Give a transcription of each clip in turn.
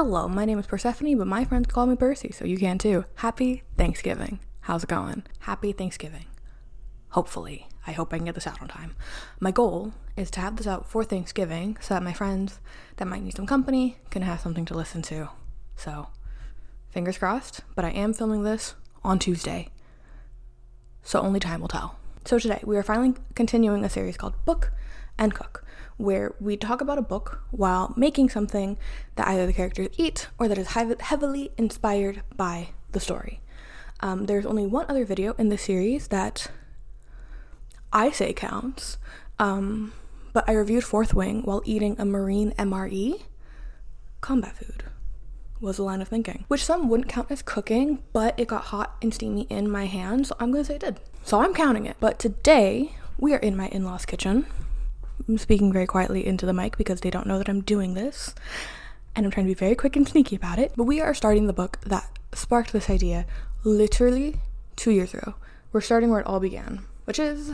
Hello, my name is Persephone, but my friends call me Percy, so you can too. Happy Thanksgiving. How's it going? Happy Thanksgiving. Hopefully. I hope I can get this out on time. My goal is to have this out for Thanksgiving so that my friends that might need some company can have something to listen to. So, fingers crossed, but I am filming this on Tuesday, so only time will tell. So today, we are finally continuing a series called Book and Cook, where we talk about a book while making something that either the characters eat or that is heavily inspired by the story. There's only one other video in this series that I say counts, but I reviewed Fourth Wing while eating a Marine MRE. Combat food was the line of thinking, which some wouldn't count as cooking, but it got hot and steamy in my hand, so I'm gonna say it did. So I'm counting it. But today, we are in my in-laws' kitchen. I'm speaking very quietly into the mic because they don't know that I'm doing this, and I'm trying to be very quick and sneaky about it. But we are starting the book that sparked this idea literally 2 years ago. We're starting where it all began, which is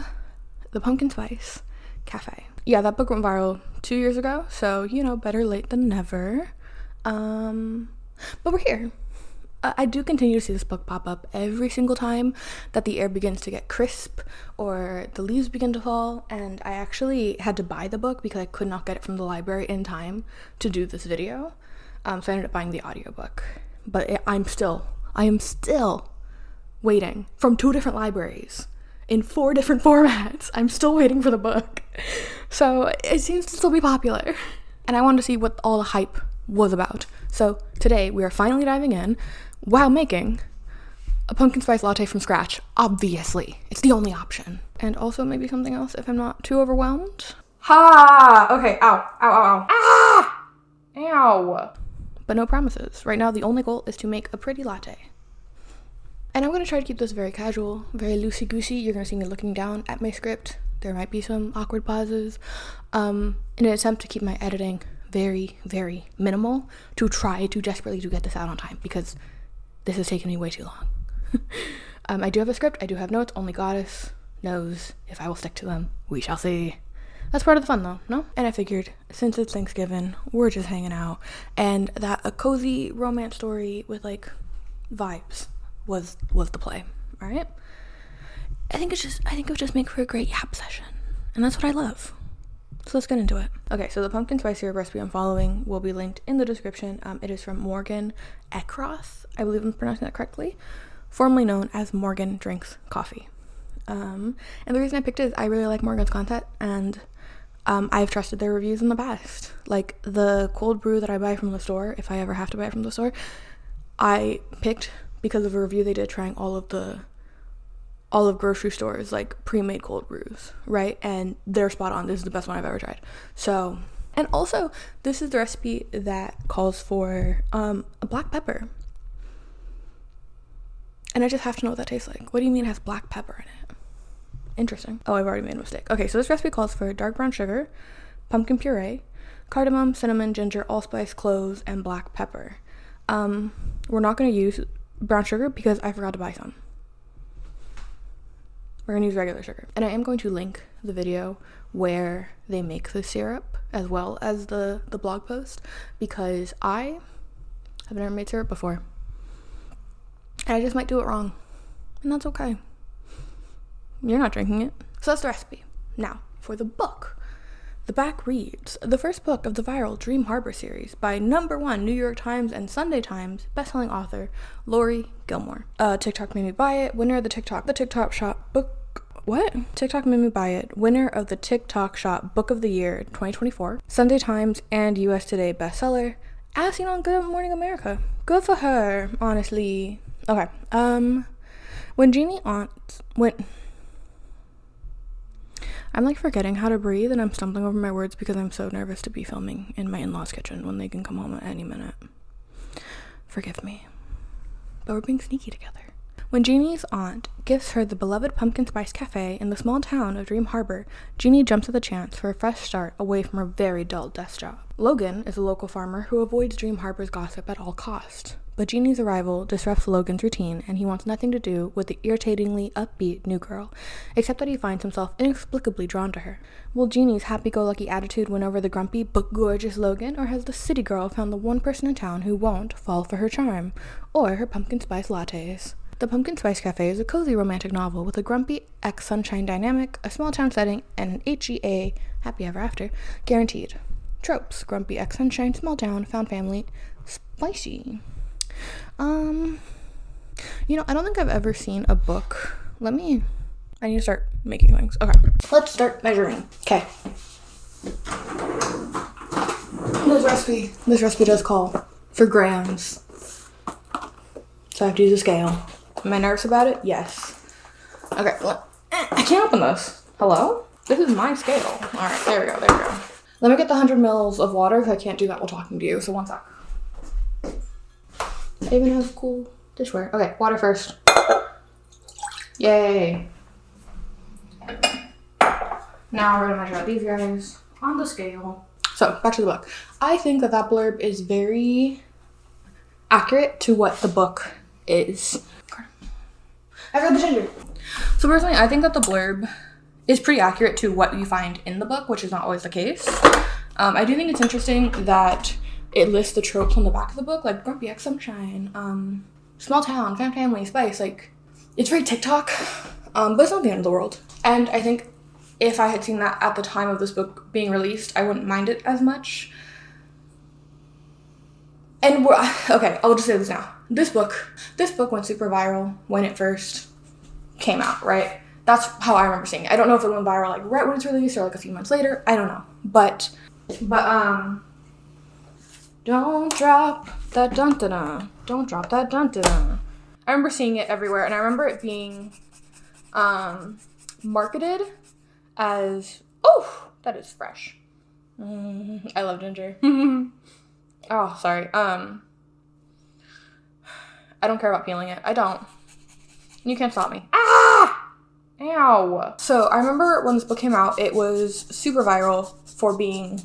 the Pumpkin Spice Cafe. Yeah, that book went viral 2 years ago, so, you know, better late than never. But we're here. I do continue to see this book pop up every single time that the air begins to get crisp or the leaves begin to fall, and I actually had to buy the book because I could not get it from the library in time to do this video, so I ended up buying the audiobook. But I am still waiting from 2 different libraries in 4 different formats. I'm still waiting for the book, so it seems to still be popular, and I wanted to see what all the hype was about. So today we are finally diving in while making a pumpkin spice latte from scratch. Obviously, it's the only option. And also maybe something else if I'm not too overwhelmed. Ha! Okay, ow, ow, ow, ow. Ah! Ow! But no promises. Right now the only goal is to make a pretty latte. And I'm gonna try to keep this very casual, very loosey-goosey. You're gonna see me looking down at my script. There might be some awkward pauses. In an attempt to keep my editing very, very minimal, to try to desperately to get this out on time, because this has taken me way too long. I do have a script, I do have notes, only Goddess knows if I will stick to them. We shall see. That's part of the fun though, no? And I figured, since it's Thanksgiving, we're just hanging out, and that a cozy romance story with like vibes was the play, alright? I think it would just make for a great yap session, and that's what I love. So let's get into it. Okay, so the pumpkin spice syrup recipe I'm following will be linked in the description. It is from Morgan Eckroth, I believe I'm pronouncing that correctly, formerly known as Morgan Drinks Coffee. And the reason I picked it is I really like Morgan's content, and I've trusted their reviews in the past. Like the cold brew that I buy from the store, if I ever have to buy it from the store, I picked because of a review they did trying all of grocery stores like pre-made cold brews, right? And they're spot on. This is the best one I've ever tried. So, and also this is the recipe that calls for a black pepper, and I just have to know what that tastes like. What do you mean it has black pepper in it? Interesting. Oh, I've already made a mistake. Okay, so this recipe calls for dark brown sugar, pumpkin puree, cardamom, cinnamon, ginger, allspice, cloves, and black pepper. We're not going to use brown sugar because I forgot to buy some. We're gonna use regular sugar. And I am going to link the video where they make the syrup as well as the blog post, because I have never made syrup before. And I just might do it wrong. And that's okay. You're not drinking it. So that's the recipe. Now, for the book. The back reads, the first book of the viral Dream Harbor series by #1 New York Times and Sunday Times bestselling author Laurie Gilmore. TikTok made me buy it. Winner of the TikTok Shop book. What? TikTok made me buy it. Winner of the TikTok Shop Book of the Year 2024. Sunday Times and US Today bestseller. As seen on Good Morning America. Good for her, honestly. Okay. I'm like forgetting how to breathe, and I'm stumbling over my words because I'm so nervous to be filming in my in-laws' kitchen when they can come home at any minute. Forgive me. But we're being sneaky together. When Jeannie's aunt gives her the beloved pumpkin spice cafe in the small town of Dream Harbor, Jeannie jumps at the chance for a fresh start away from her very dull desk job. Logan is a local farmer who avoids Dream Harbor's gossip at all costs. But Jeannie's arrival disrupts Logan's routine, and he wants nothing to do with the irritatingly upbeat new girl, except that he finds himself inexplicably drawn to her. Will Jeannie's happy-go-lucky attitude win over the grumpy but gorgeous Logan, or has the city girl found the one person in town who won't fall for her charm, or her pumpkin spice lattes? The Pumpkin Spice Cafe is a cozy romantic novel with a grumpy ex-sunshine dynamic, a small-town setting, and an HEA, happy ever after, guaranteed. Tropes: grumpy ex-sunshine, small town, found family, spicy. I don't think I've ever seen a book. I need to start making things. Okay, let's start measuring. Okay. This recipe does call for grams, so I have to use a scale. Am I nervous about it? Yes. Okay, I can't open this. Hello? This is my scale. Alright, there we go. Let me get the 100 mils of water, because I can't do that while talking to you, so one sec. I even have cool dishware. Okay, water first. Yay. Now we're gonna measure out these guys on the scale. So, back to the book. I think that blurb is very accurate to what the book is. I read the ginger. So personally, I think that the blurb is pretty accurate to what you find in the book, which is not always the case. I do think it's interesting that it lists the tropes on the back of the book, like grumpy ex-sunshine, small town, found family, spice. Like, it's very TikTok, but it's not the end of the world. And I think if I had seen that at the time of this book being released, I wouldn't mind it as much. And okay, I'll just say this now. This book went super viral when it first came out, right? That's how I remember seeing it. I don't know if it went viral like right when it's released or like a few months later. I don't know. But don't drop that dun-dun-dun. Don't drop that dun-dun-dun. I remember seeing it everywhere, and I remember it being marketed as, oh, that is fresh. I love ginger. Oh, sorry. I don't care about peeling it. I don't. You can't stop me. Ah! Ow. So I remember when this book came out, it was super viral for being,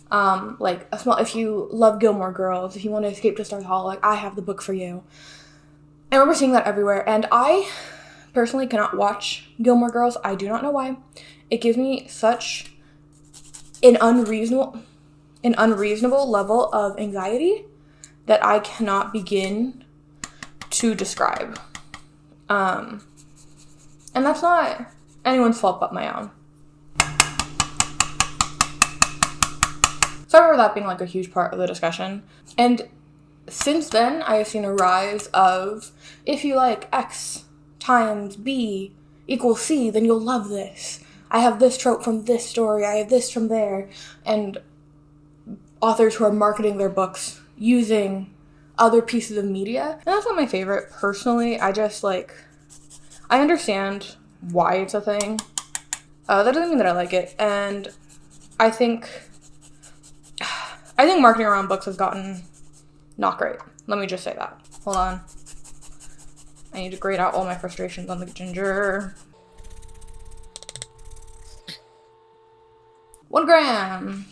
like a small, if you love Gilmore Girls, if you want to escape to Stars Hall, like I have the book for you. I remember seeing that everywhere, and I personally cannot watch Gilmore Girls. I do not know why. It gives me such an unreasonable level of anxiety that I cannot begin to describe. And that's not anyone's fault but my own. So I remember that being like a huge part of the discussion. And since then, I have seen a rise of, if you like X times B equals C, then you'll love this. I have this trope from this story, I have this from there. And authors who are marketing their books using other pieces of media. And that's not my favorite, personally. I just, like, I understand why it's a thing. That doesn't mean that I like it. And I think marketing around books has gotten not great. Let me just say that. Hold on. I need to grate out all my frustrations on the ginger. 1 gram.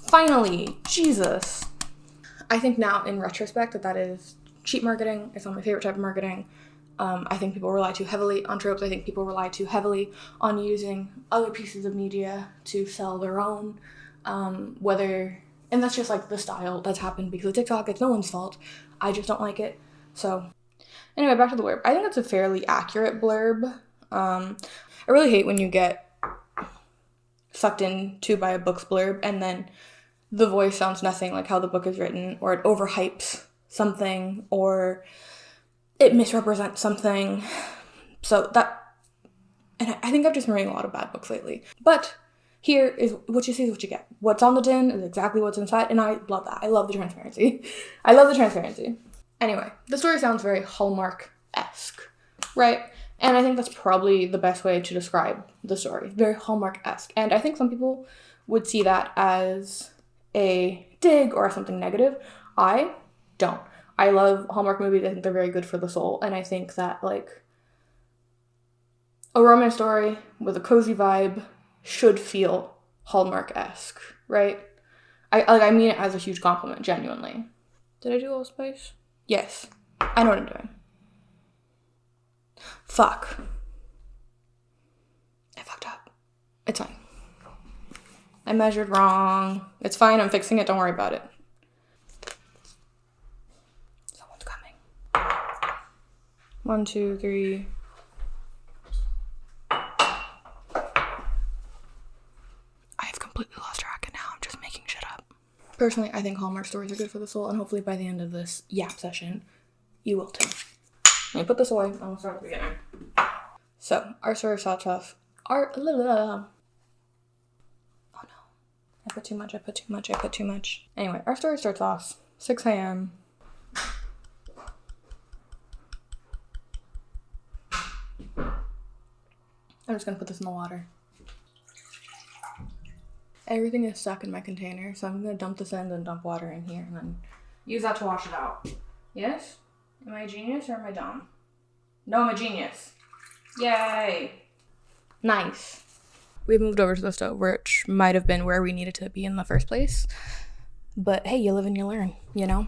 Finally. Jesus. I think now, in retrospect, that is cheap marketing. It's not my favorite type of marketing. I think people rely too heavily on tropes. I think people rely too heavily on using other pieces of media to sell their own. And that's just like the style that's happened because of TikTok. It's no one's fault. I just don't like it. So anyway, back to the blurb. I think it's a fairly accurate blurb. I really hate when you get sucked into by a book's blurb and then the voice sounds nothing like how the book is written, or it overhypes something, or it misrepresents something. So that, and I think I've just been reading a lot of bad books lately. But here is what you see is what you get. What's on the tin is exactly what's inside, and I love that. I love the transparency. Anyway, the story sounds very Hallmark-esque, right? And I think that's probably the best way to describe the story. Very Hallmark-esque. And I think some people would see that as a dig or as something negative. I don't. I love Hallmark movies. I think they're very good for the soul. And I think that, like, a romance story with a cozy vibe should feel Hallmark-esque, right? I mean it as a huge compliment, genuinely. Did I do allspice? Yes. I know what I'm doing. Fuck. I fucked up. It's fine. I measured wrong. It's fine. I'm fixing it. Don't worry about it. Someone's coming. 1, 2, 3. I have completely lost track and now I'm just making shit up. Personally, I think Hallmark stories are good for the soul, and hopefully by the end of this yap session, you will too. Let me put this away and we'll start at the beginning. So, our story starts off. Oh no. I put too much. Anyway, our story starts off 6 a.m. I'm just gonna put this in the water. Everything is stuck in my container, so I'm gonna dump this in and dump water in here and then use that to wash it out. Yes? Am I a genius or am I dumb? No, I'm a genius. Yay! Nice. We moved over to the stove, which might have been where we needed to be in the first place. But hey, you live and you learn, you know?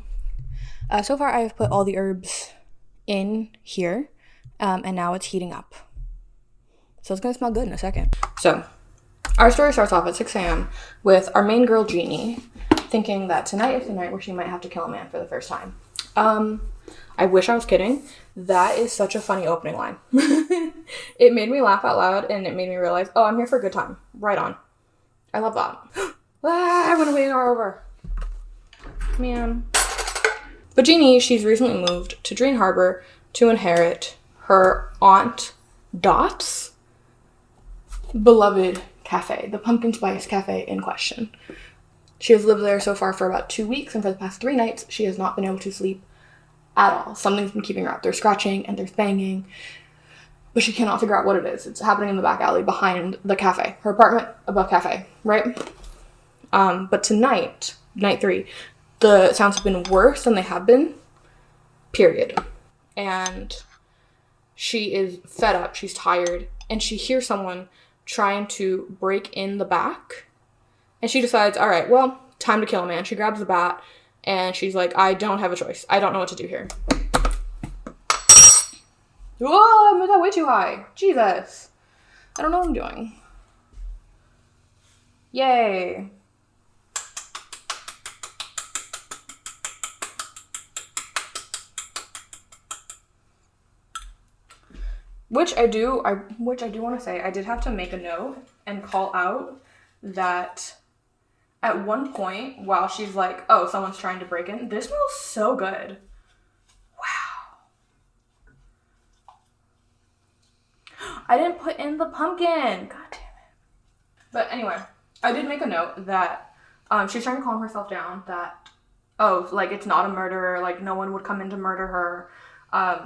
So far, I've put all the herbs in here, and now it's heating up. So it's gonna smell good in a second. So, our story starts off at 6 a.m. with our main girl, Jeannie, thinking that tonight is the night where she might have to kill a man for the first time. I wish I was kidding. That is such a funny opening line. It made me laugh out loud, and it made me realize, oh, I'm here for a good time. Right on. I love that. I went away and over. Man. But Jeannie, she's recently moved to Dream Harbor to inherit her aunt Dot's beloved cafe, the pumpkin spice cafe in question. She has lived there so far for about 2 weeks, and for the past 3 nights, she has not been able to sleep at all. Something's been keeping her up. There's scratching and there's banging, but she cannot figure out what it is. It's happening in the back alley behind the cafe. Her apartment above cafe, right? But tonight, night 3, the sounds have been worse than they have been, period. And she is fed up. She's tired. And she hears someone trying to break in the back. And she decides, all right, well, time to kill a man. She grabs the bat. And she's like, I don't have a choice. I don't know what to do here. Whoa, I moved that way too high. Jesus. I don't know what I'm doing. Yay. Which I do want to say, I did have to make a note and call out that at one point, while she's like, oh, someone's trying to break in, this smells so good. Wow. I didn't put in the pumpkin. God damn it. But anyway, I did make a note that she's trying to calm herself down, that, oh, like, it's not a murder, like, no one would come in to murder her.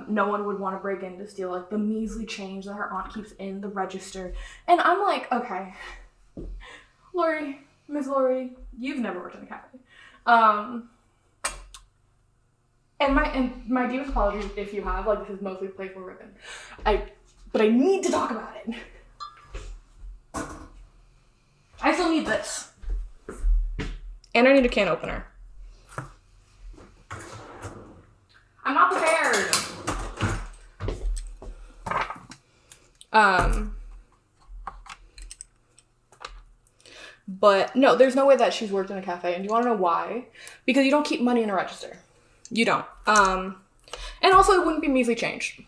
No one would want to break in to steal, like, the measly change that her aunt keeps in the register. And I'm like, okay, Miss Laurie, you've never worked in a cafe. And my deepest apologies if you have, like, this is mostly playful ribbon. But I need to talk about it. I still need this. And I need a can opener. I'm not prepared. But no, there's no way that she's worked in a cafe. And do you want to know why? Because you don't keep money in a register. You don't. And also it wouldn't be measly change.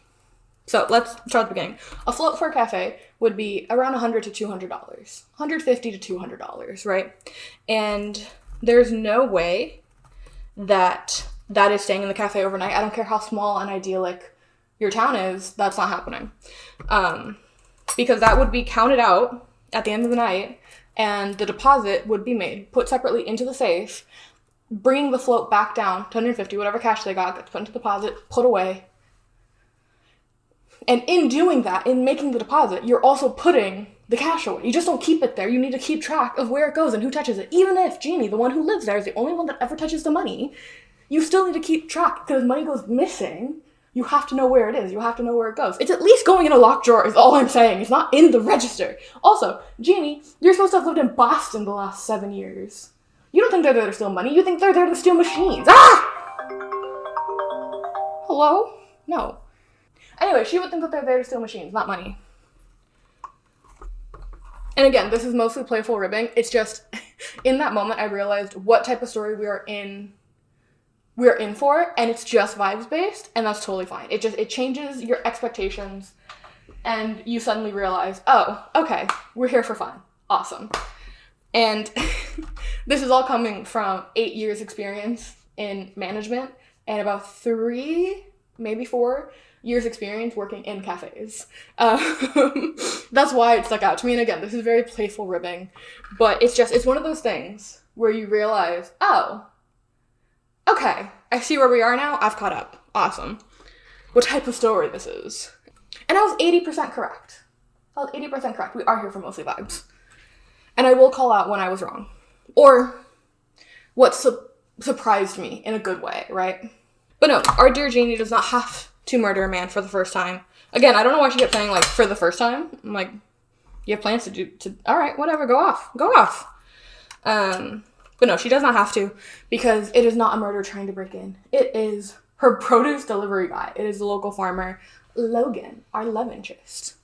So let's start at the beginning. A float for a cafe would be around $100 to $200. $150 to $200, right? And there's no way that is staying in the cafe overnight. I don't care how small and idyllic your town is, that's not happening. Because that would be counted out at the end of the night, and the deposit would be made, put separately into the safe, bringing the float back down to $150, whatever cash they got, gets put into the deposit, put away. And in doing that, in making the deposit, you're also putting the cash away. You just don't keep it there. You need to keep track of where it goes and who touches it. Even if Jeannie, the one who lives there, is the only one that ever touches the money, you still need to keep track, because money goes missing. You have to know where it is. You have to know where it goes. It's at least going in a locked drawer is all I'm saying. It's not in the register. Also, Jeannie, you're supposed to have lived in Boston the last 7 years. You don't think they're there to steal money. You think they're there to steal machines. Ah! Hello? No. Anyway, she would think that they're there to steal machines, not money. And again, this is mostly playful ribbing. It's just, in that moment, I realized what type of story we are in for, and it's just vibes based, and that's totally fine. It changes your expectations, and you suddenly realize, oh, okay, we're here for fun. Awesome. And this is all coming from 8 years experience in management and about 3, maybe 4 years experience working in cafes. That's why it stuck out to me. And again, this is very playful ribbing, but it's one of those things where you realize, oh, okay, I see where we are now. I've caught up. Awesome. What type of story this is. And I was 80% correct. We are here for mostly vibes. And I will call out when I was wrong. Or what surprised me in a good way, right? But no, our dear Jeannie does not have to murder a man for the first time. Again, I don't know why she kept saying, like, for the first time. I'm like, you have plans to all right, whatever, go off. But no, she does not have to, because it is not a murder trying to break in. It is her produce delivery guy. It is the local farmer, Logan, our love interest.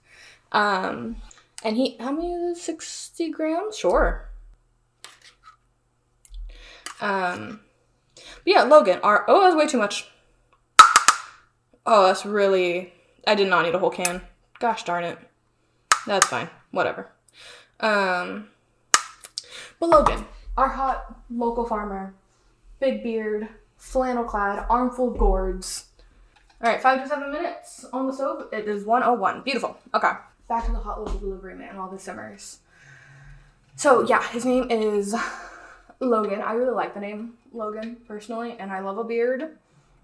And he, how many is it? 60 grams? Sure. But yeah, Logan, that's way too much. Oh, that's really, I did not need a whole can. Gosh darn it. That's fine. Whatever. But Logan, our hot local farmer, big beard, flannel clad, armful of gourds. All right, 5 to 7 minutes on the stove. It is 1:01. Beautiful. Okay. Back to the hot local delivery man while this simmers. So yeah, his name is Logan. I really like the name Logan personally, and I love a beard,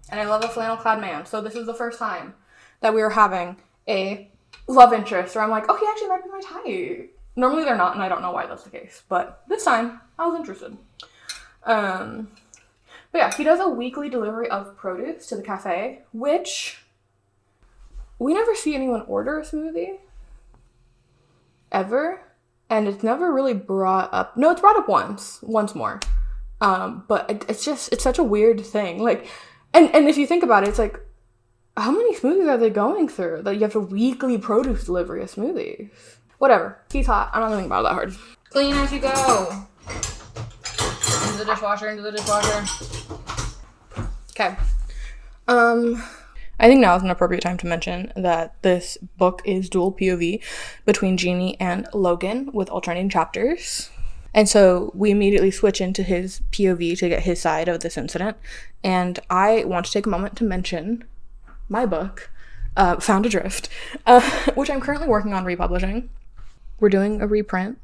and I love a flannel clad man. So this is the first time that we are having a love interest where I'm like, oh, he actually might be my type. Normally they're not, and I don't know why that's the case. But this time, I was interested. But yeah, he does a weekly delivery of produce to the cafe, which we never see anyone order a smoothie. Ever. And it's never really brought up. No, it's brought up once more. But it's such a weird thing. Like, and if you think about it, it's like, how many smoothies are they going through that you have to weekly produce delivery of smoothies? Whatever. He's hot. I'm not gonna think about it that hard. Clean as you go. Into the dishwasher. Okay. I think now is an appropriate time to mention that this book is dual POV between Jeannie and Logan with alternating chapters. And so we immediately switch into his POV to get his side of this incident. And I want to take a moment to mention my book, Found Adrift, which I'm currently working on republishing. We're doing a reprint.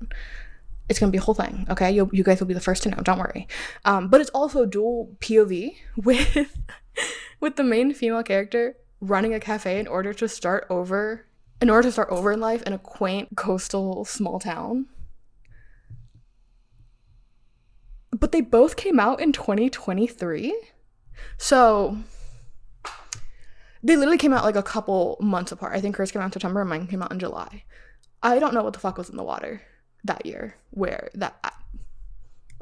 It's going to be a whole thing, okay? You guys will be the first to know, don't worry. But it's also dual POV with the main female character running a cafe in order to start over in life in a quaint coastal small town. But they both came out in 2023. So they literally came out like a couple months apart. I think hers came out in September and mine came out in July. I don't know what the fuck was in the water that year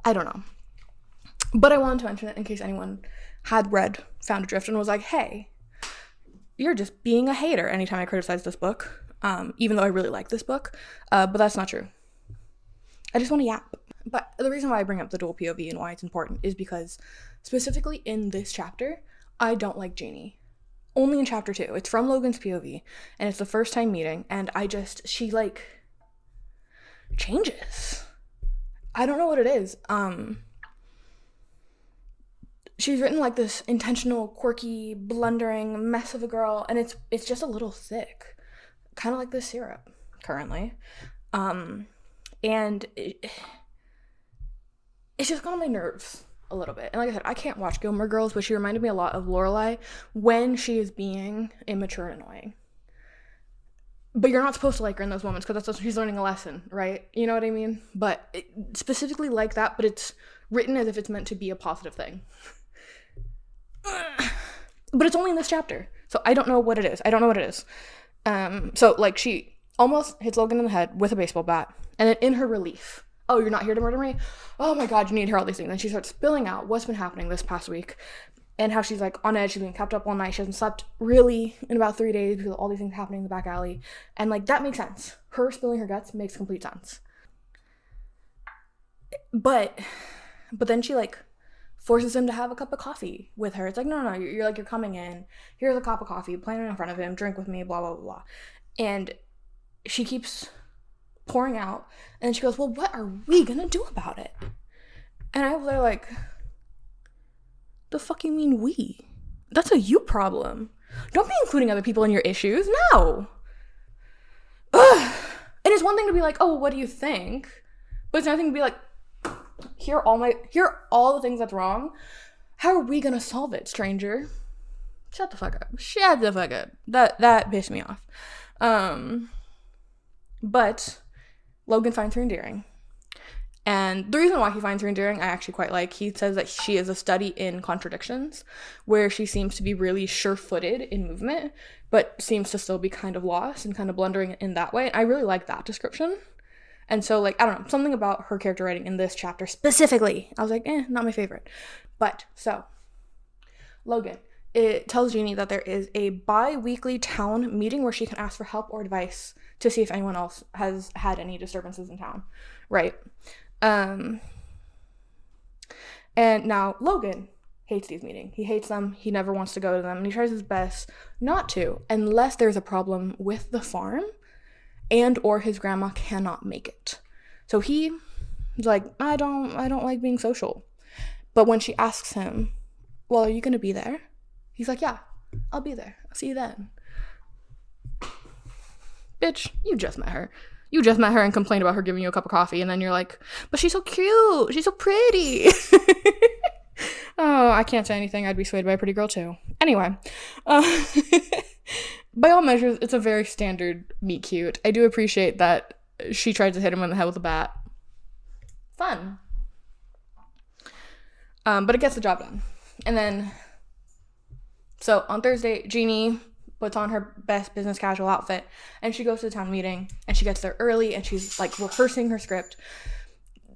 I don't know. But I wanted to mention it in case anyone had read Found Adrift and was like, hey, you're just being a hater anytime I criticize this book, even though I really like this book, but that's not true. I just want to yap. But the reason why I bring up the dual POV and why it's important is because specifically in this chapter, I don't like Jeannie. Only in chapter 2. It's from Logan's POV, and it's the first time meeting, and she like changes. I don't know what it is. She's written like this intentional, quirky, blundering mess of a girl, and it's just a little thick, kind of like this syrup currently, and it's just got on my nerves a little bit. And like I said, I can't watch Gilmore Girls, but she reminded me a lot of Lorelai when she is being immature and annoying. But you're not supposed to like her in those moments because that's what she's learning a lesson, right? You know what I mean? But specifically like that, but it's written as if it's meant to be a positive thing. But it's only in this chapter. So I don't know what it is. So, like, she almost hits Logan in the head with a baseball bat. And then in her relief, oh, you're not here to murder me? Oh my God, you need to hear all these things. And she starts spilling out what's been happening this past week. And how she's, like, on edge. She's being kept up all night. She hasn't slept really in about 3 days because of all these things happening in the back alley. And, like, that makes sense. Her spilling her guts makes complete sense. But then she, like, forces him to have a cup of coffee with her. It's like, no, you're coming in. Here's a cup of coffee. Plant it in front of him. Drink with me, blah, blah, blah, blah. And she keeps pouring out. And she goes, well, what are we going to do about it? And I was there like, the fuck you mean we? That's a you problem. Don't be including other people in your issues. No. Ugh. And it's one thing to be like, oh, what do you think? But it's another thing to be like, here are all the things that's wrong. How are we gonna solve it, stranger? Shut the fuck up. That pissed me off. But Logan finds her endearing. And the reason why he finds her endearing, I actually quite like. He says that she is a study in contradictions, where she seems to be really sure-footed in movement, but seems to still be kind of lost and kind of blundering in that way. I really like that description. And so, like, I don't know, something about her character writing in this chapter specifically, I was like, not my favorite. But, so, Logan, it tells Jeannie that there is a bi-weekly town meeting where she can ask for help or advice to see if anyone else has had any disturbances in town, right? And now Logan hates these meetings. He hates them. He never wants to go to them. And he tries his best not to, unless there's a problem with the farm and or his grandma cannot make it. So he's like, I don't like being social. But when she asks him, well, are you going to be there? He's like, yeah, I'll be there. I'll see you then. Bitch, you just met her. You just met her and complained about her giving you a cup of coffee, and then you're like, but she's so cute. She's so pretty. Oh, I can't say anything. I'd be swayed by a pretty girl, too. Anyway. By all measures, it's a very standard meet cute. I do appreciate that she tried to hit him in the head with a bat. Fun. But it gets the job done. And then, so on Thursday, Jeannie puts on her best business casual outfit, and she goes to the town meeting, and she gets there early, and she's, like, rehearsing her script,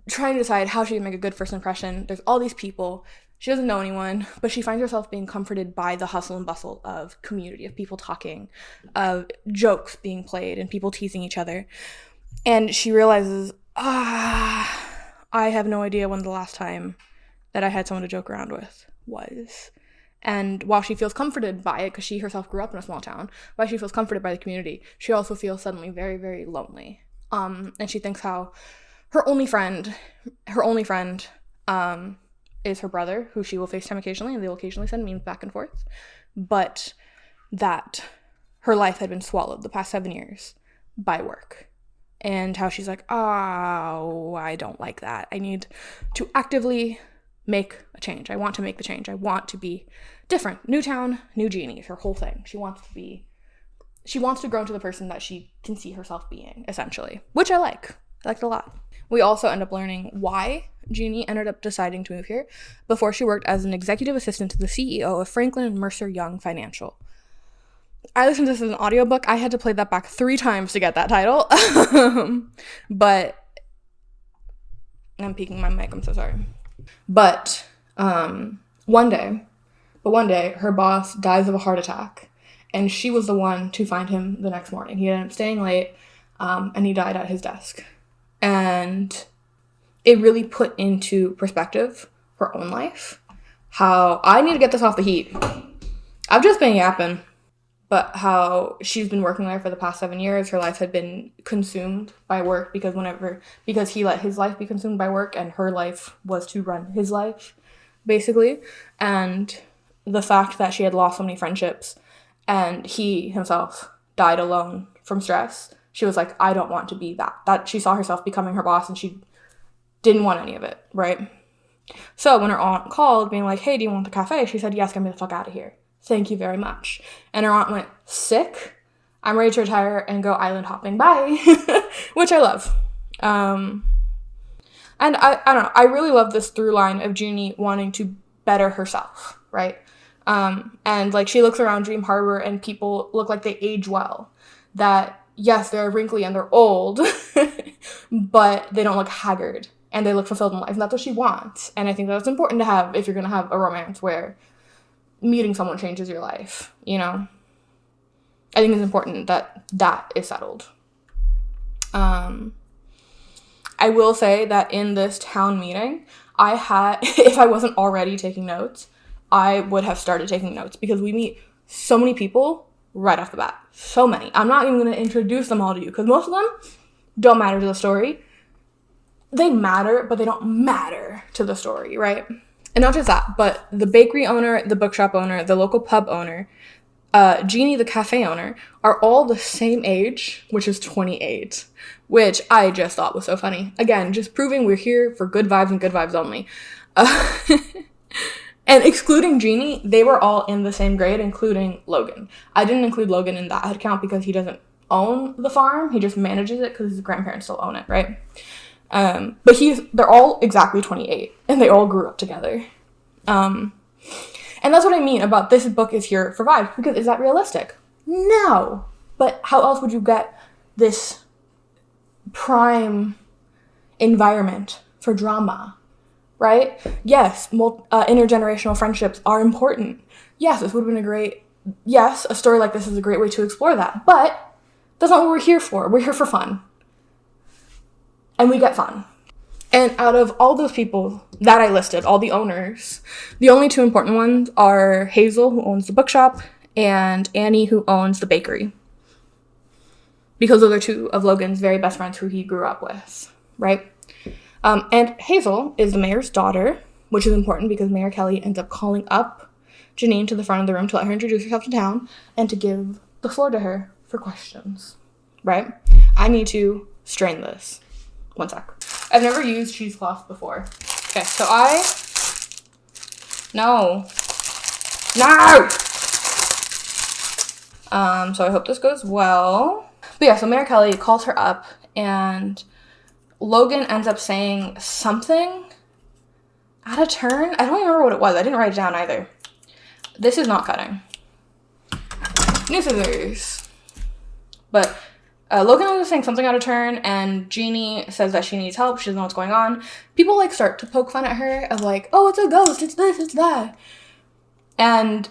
trying to decide how she can make a good first impression. There's all these people. She doesn't know anyone, but she finds herself being comforted by the hustle and bustle of community, of people talking, of jokes being played, and people teasing each other. And she realizes, I have no idea when the last time that I had someone to joke around with was. And while she feels comforted by it, because she herself grew up in a small town, while she feels comforted by the community, she also feels suddenly very, very lonely. And she thinks how her only friend, is her brother, who she will FaceTime occasionally, and they will occasionally send memes back and forth. But that her life had been swallowed the past 7 years by work. And how she's like, oh, I don't like that. I need to actively make a change. I want to make the change. I want to be different. New town, new Jeannie is her whole thing. She wants to grow into the person that she can see herself being, essentially. Which I like. I liked it a lot. We also end up learning why Jeannie ended up deciding to move here. Before, she worked as an executive assistant to the CEO of Franklin and Mercer Young Financial. I listened to this as an audiobook. I had to play that back 3 times to get that title. But I'm peeking my mic. I'm so sorry. But one day, her boss dies of a heart attack, and she was the one to find him the next morning. He ended up staying late, and he died at his desk. And it really put into perspective her own life. How I need to get this off the heat. I've just been yapping. But how she's been working there for the past 7 years. Her life had been consumed by work because he let his life be consumed by work, and her life was to run his life, basically. And the fact that she had lost so many friendships and he himself died alone from stress, she was like, I don't want to be that. That she saw herself becoming her boss, and she didn't want any of it, right? So when her aunt called, being like, hey, do you want the cafe? She said, yes, get me the fuck out of here. Thank you very much. And her aunt went, sick. I'm ready to retire and go island hopping. Bye. Which I love. And I don't know. I really love this through line of Jeannie wanting to better herself, right? And like she looks around Dream Harbor and people look like they age well. That yes, they're wrinkly and they're old, but they don't look haggard and they look fulfilled in life. And that's what she wants. And I think that's important to have if you're going to have a romance where meeting someone changes your life, you know? I think it's important that that is settled. I will say that in this town meeting, I had, if I wasn't already taking notes, I would have started taking notes because we meet so many people right off the bat. So many. I'm not even going to introduce them all to you because most of them don't matter to the story. They matter, but they don't matter to the story, right? And not just that, but the bakery owner, the bookshop owner, the local pub owner, Jeannie, the cafe owner, are all the same age, which is 28, which I just thought was so funny. Again, just proving we're here for good vibes and good vibes only. And excluding Jeannie, they were all in the same grade, including Logan. I didn't include Logan in that head count because he doesn't own the farm. He just manages it because his grandparents still own it, right? But they're all exactly 28, and they all grew up together. And that's what I mean about this book is here for vibes, because is that realistic? No. But how else would you get this prime environment for drama, right? Yes, intergenerational friendships are important. Yes, this would have been a story like this is a great way to explore that. But that's not what we're here for. We're here for fun. And we get fun. And out of all those people that I listed, all the owners, the only two important ones are Hazel, who owns the bookshop, and Annie, who owns the bakery. Because those are two of Logan's very best friends who he grew up with, right? And Hazel is the mayor's daughter, which is important because Mayor Kelly ends up calling up Janine to the front of the room to let her introduce herself to town and to give the floor to her for questions, right? I need to strain this. One sec. I've never used cheesecloth before. Okay, so No! So I hope this goes well. But yeah, so Mayor Kelly calls her up, and Logan ends up saying something out of turn. I don't remember what it was. I didn't write it down either. This is not cutting. New scissors. But Logan was saying something out of turn, and Jeannie says that she needs help. She doesn't know what's going on. People, like, start to poke fun at her of, like, oh, it's a ghost, it's this, it's that. And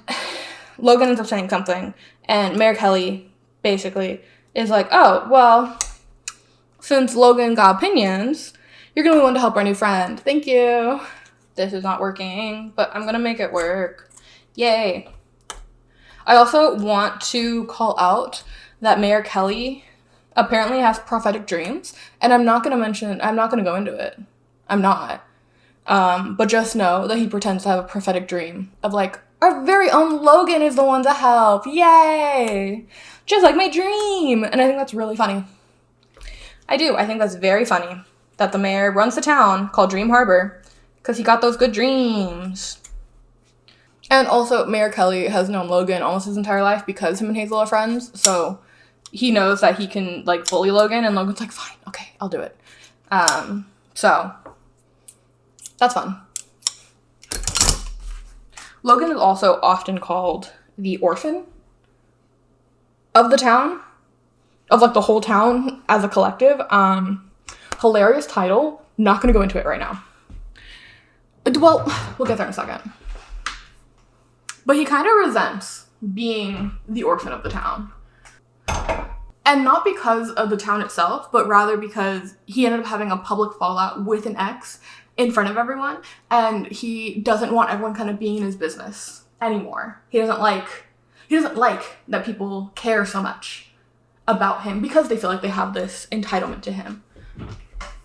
Logan ends up saying something, and Mayor Kelly basically is like, oh, well, since Logan got opinions, you're going to be one to help our new friend. Thank you. This is not working, but I'm going to make it work. Yay. I also want to call out that Mayor Kelly apparently has prophetic dreams, and I'm not going to go into it. I'm not. But just know that he pretends to have a prophetic dream of, like, our very own Logan is the one to help. Yay! Just like my dream! And I think that's really funny. I do. I think that's very funny that the mayor runs the town called Dream Harbor because he got those good dreams. And also, Mayor Kelly has known Logan almost his entire life because him and Hazel are friends, so he knows that he can, like, bully Logan, and Logan's like, fine, okay, I'll do it. So, that's fun. Logan is also often called the orphan of the town, of, like, the whole town as a collective. Hilarious title. Not gonna go into it right now. Well, we'll get there in a second. But he kind of resents being the orphan of the town. And not because of the town itself, but rather because he ended up having a public fallout with an ex in front of everyone, and he doesn't want everyone kind of being in his business anymore. He doesn't like that people care so much about him because they feel like they have this entitlement to him.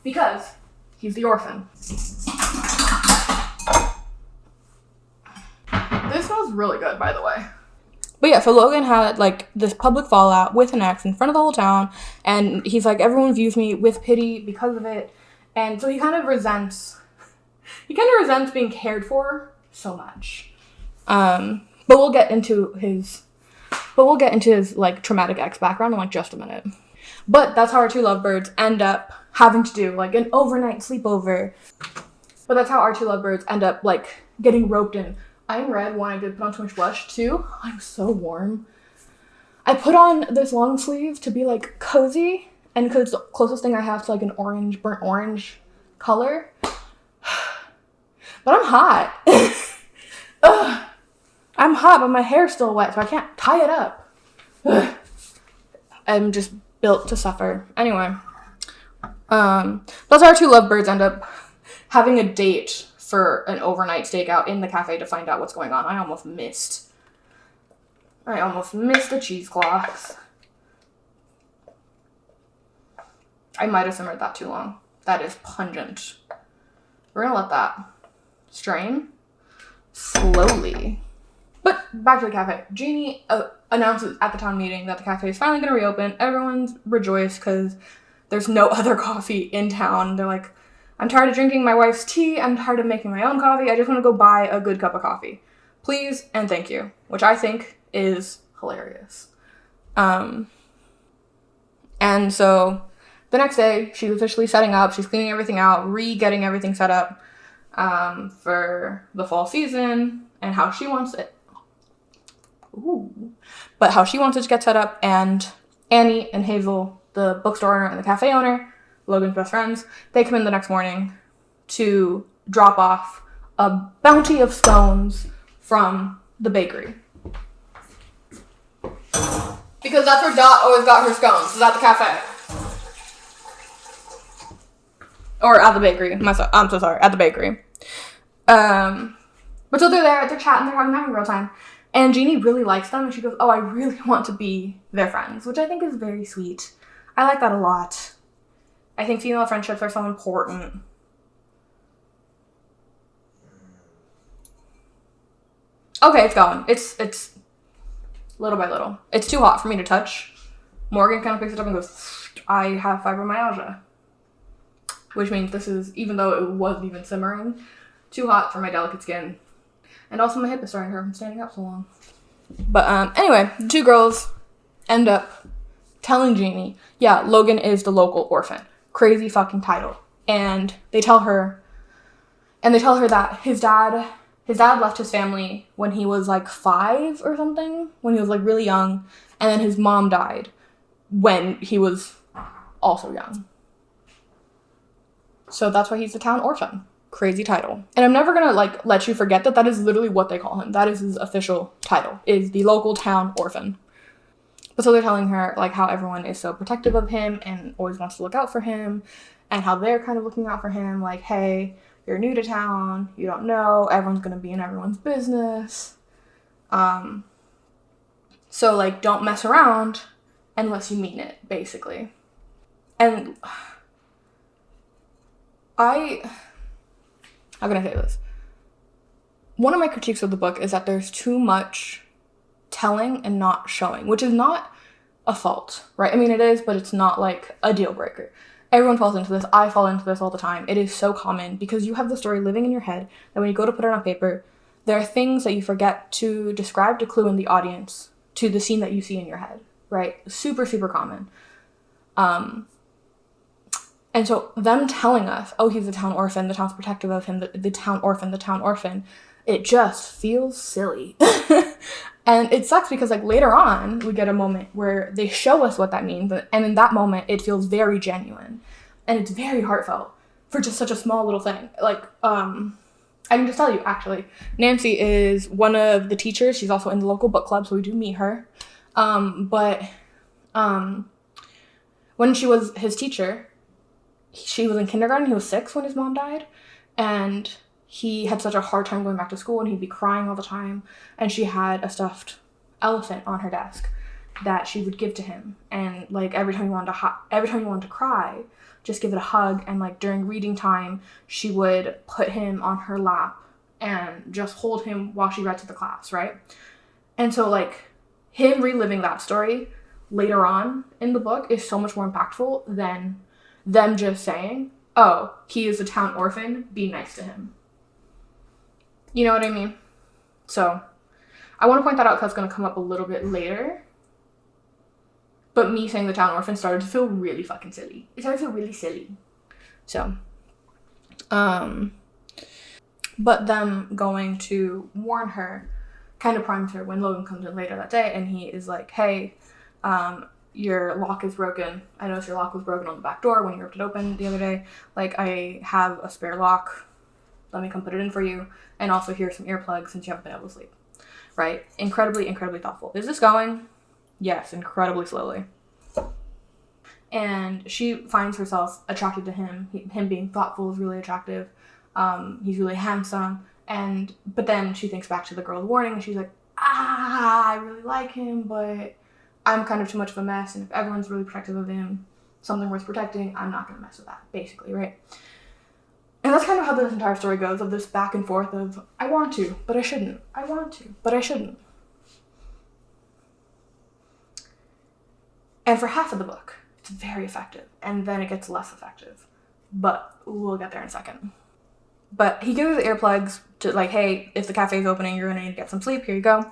Because he's the orphan. This smells really good, by the way. But yeah, so Logan had, like, this public fallout with an ex in front of the whole town, and he's like, everyone views me with pity because of it, and so he kind of resents being cared for so much. But we'll get into his, like, traumatic ex background in, like, just a minute. But that's how our two lovebirds end up having to do, like, an overnight sleepover. But that's how our two lovebirds end up, like, getting roped in I'm red. One, I did put on too much blush. Two, I'm so warm. I put on this long sleeve to be like cozy, and because it's the closest thing I have to like an orange, burnt orange color. But I'm hot. Ugh. I'm hot, but my hair's still wet, so I can't tie it up. Ugh. I'm just built to suffer. Anyway, those are our two lovebirds end up having a date for an overnight stakeout in the cafe to find out what's going on. I almost missed the cheesecloths. I might have simmered that too long. That is pungent. We're gonna let that strain slowly. But back to the cafe. Jeannie announces at the town meeting that the cafe is finally going to reopen. Everyone's rejoiced because there's no other coffee in town. They're like, I'm tired of drinking my wife's tea. I'm tired of making my own coffee. I just want to go buy a good cup of coffee. Please and thank you. Which I think is hilarious. And so the next day, she's officially setting up. She's cleaning everything out, getting everything set up for the fall season and how she wants it. But how she wants it to get set up, and Annie and Hazel, the bookstore owner and the cafe owner, Logan's best friends, they come in the next morning to drop off a bounty of scones from the bakery. Because that's where Dot always got her scones, is at the cafe. Or at the bakery. I'm so sorry, at the bakery. But so they're there, they're chatting, they're having a real time. And Jeannie really likes them, and she goes, oh, I really want to be their friends, which I think is very sweet. I like that a lot. I think female friendships are so important. Okay, it's going. It's little by little. It's too hot for me to touch. Morgan kind of picks it up and goes, I have fibromyalgia. Which means this is, even though it wasn't even simmering, too hot for my delicate skin. And also my hip is starting to hurt from standing up so long. But anyway, the two girls end up telling Jeannie, yeah, Logan is the local orphan. Crazy fucking title. And they tell her that his dad left his family when he was like 5 or something, when he was like really young, and then his mom died when he was also young. So that's why he's the town orphan. Crazy title. And I'm never gonna like let you forget that is literally what they call him. That is his official title, is the local town orphan. But so they're telling her like how everyone is so protective of him and always wants to look out for him, and how they're kind of looking out for him, like, hey, you're new to town, you don't know, everyone's gonna be in everyone's business. So like don't mess around unless you mean it, basically. And how can I say this? One of my critiques of the book is that there's too much telling and not showing, which is not a fault, right? I mean, it is, but it's not like a deal breaker. Everyone falls into this. I fall into this all the time. It is so common because you have the story living in your head that when you go to put it on paper, there are things that you forget to describe to clue in the audience to the scene that you see in your head, right? Super, super common. And so them telling us, oh, he's the town orphan, the town's protective of him, the town orphan, it just feels silly. And it sucks because like later on, we get a moment where they show us what that means. And in that moment, it feels very genuine. And it's very heartfelt for just such a small little thing. Like, I can just tell you, actually, Nancy is one of the teachers. She's also in the local book club, so we do meet her. But when she was his teacher, she was in kindergarten. He was 6 when his mom died, and he had such a hard time going back to school, and he'd be crying all the time. And she had a stuffed elephant on her desk that she would give to him, and like every time you wanted to cry, just give it a hug. And like during reading time, she would put him on her lap and just hold him while she read to the class, right? And so like him reliving that story later on in the book is so much more impactful than them just saying, oh, he is a town orphan, be nice to him. You know what I mean? So, I want to point that out because it's going to come up a little bit later. But me saying the town orphan started to feel really fucking silly. It started to feel really silly. So, But them going to warn her kind of primes her when Logan comes in later that day, and he is like, hey, your lock is broken. I noticed your lock was broken on the back door when you ripped it open the other day. Like, I have a spare lock. Let me come put it in for you. And also here's some earplugs since you haven't been able to sleep. Right? Incredibly, incredibly thoughtful. Is this going? Yes, incredibly slowly. And she finds herself attracted to him. Him being thoughtful is really attractive. He's really handsome. But then she thinks back to the girl's warning, and she's like, I really like him, but I'm kind of too much of a mess, and if everyone's really protective of him, something worth protecting, I'm not going to mess with that, basically, right? And that's kind of how this entire story goes, of this back and forth of, I want to, but I shouldn't. I want to, but I shouldn't. And for half of the book, it's very effective, and then it gets less effective. But we'll get there in a second. But he gives her the earplugs to, like, hey, if the cafe's opening, you're going to need to get some sleep. Here you go.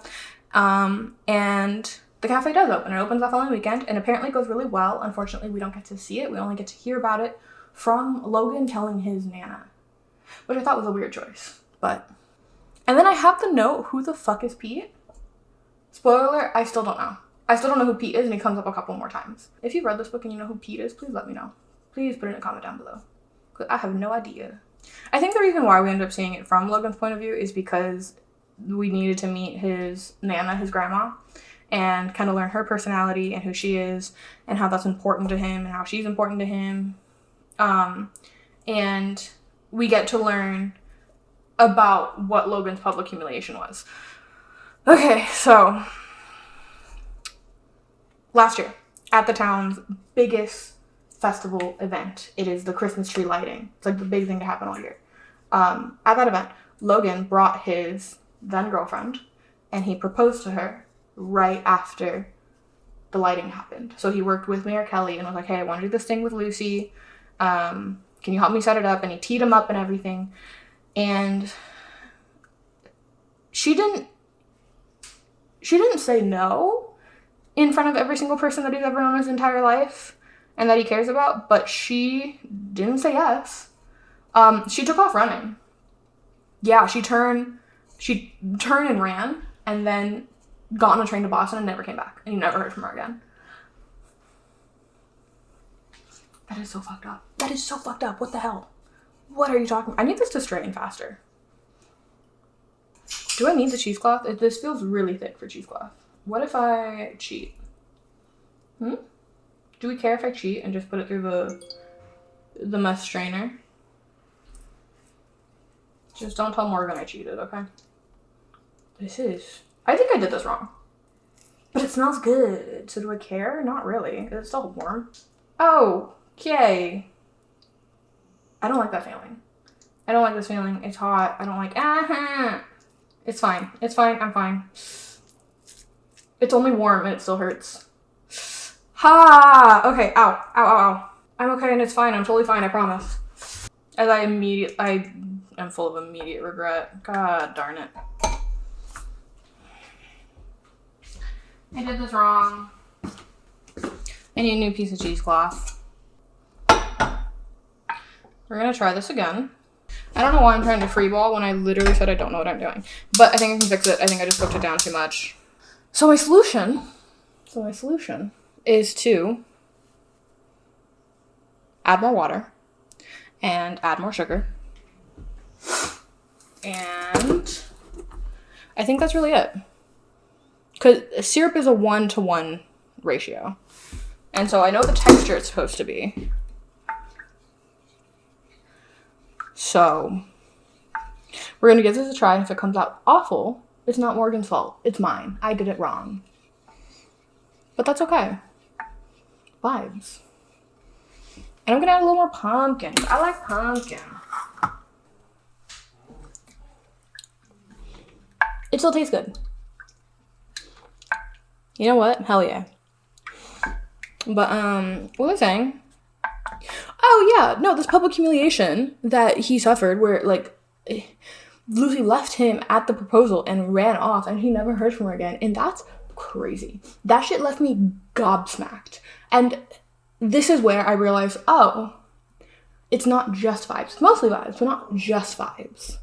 And the cafe does open. It opens that following weekend, and apparently goes really well. Unfortunately, we don't get to see it. We only get to hear about it from Logan telling his Nana, which I thought was a weird choice. But, and then I have the note, who the fuck is Pete? Spoiler alert, I still don't know. I still don't know who Pete is, and he comes up a couple more times. If you've read this book and you know who Pete is, please let me know. Please put it in a comment down below, because I have no idea. I think the reason why we ended up seeing it from Logan's point of view is because we needed to meet his Nana, his grandma, and kind of learn her personality and who she is and how that's important to him and how she's important to him. And we get to learn about what Logan's public humiliation was. Okay, so last year, at the town's biggest festival event, it is the Christmas tree lighting. It's like the big thing to happen all year. At that event, Logan brought his then girlfriend, and he proposed to her right after the lighting happened. So he worked with Mayor Kelly and was like, hey, I want to do this thing with Lucy. Can you help me set it up? And he teed him up and everything. And she didn't say no in front of every single person that he's ever known his entire life and that he cares about, but she didn't say yes. She took off running. Yeah, she turned and ran, and then got on a train to Boston and never came back. And you never heard from her again. That is so fucked up. That is so fucked up. What the hell? What are you talking about? I need this to straighten faster. Do I need the cheesecloth? This feels really thick for cheesecloth. What if I cheat? Do we care if I cheat and just put it through the mess strainer? Just don't tell Morgan I cheated, okay? I think I did this wrong. But it smells good. So do I care? Not really. It's still warm. Okay. I don't like that feeling. I don't like this feeling. It's hot. I don't like, It's fine. It's fine. I'm fine. It's only warm and it still hurts. Ha! Okay. Ow. Ow, ow, ow. I'm okay and it's fine. I'm totally fine. I promise. As I am full of immediate regret. God darn it. I did this wrong. I need a new piece of cheesecloth. We're gonna try this again. I don't know why I'm trying to freeball when I literally said I don't know what I'm doing. But I think I can fix it. I think I just cooked it down too much. So my solution is to add more water and add more sugar. And I think that's really it. Because syrup is a 1-to-1 ratio. And so I know the texture it's supposed to be. So we're going to give this a try. And if it comes out awful, it's not Morgan's fault. It's mine. I did it wrong. But that's okay. Vibes. And I'm going to add a little more pumpkin. I like pumpkin. It still tastes good. You know what? Hell yeah. But, what was I saying? Oh, yeah. No, this public humiliation that he suffered where, like, Lucy left him at the proposal and ran off and he never heard from her again. And that's crazy. That shit left me gobsmacked. And this is where I realized, oh, it's not just vibes. It's mostly vibes, but not just vibes.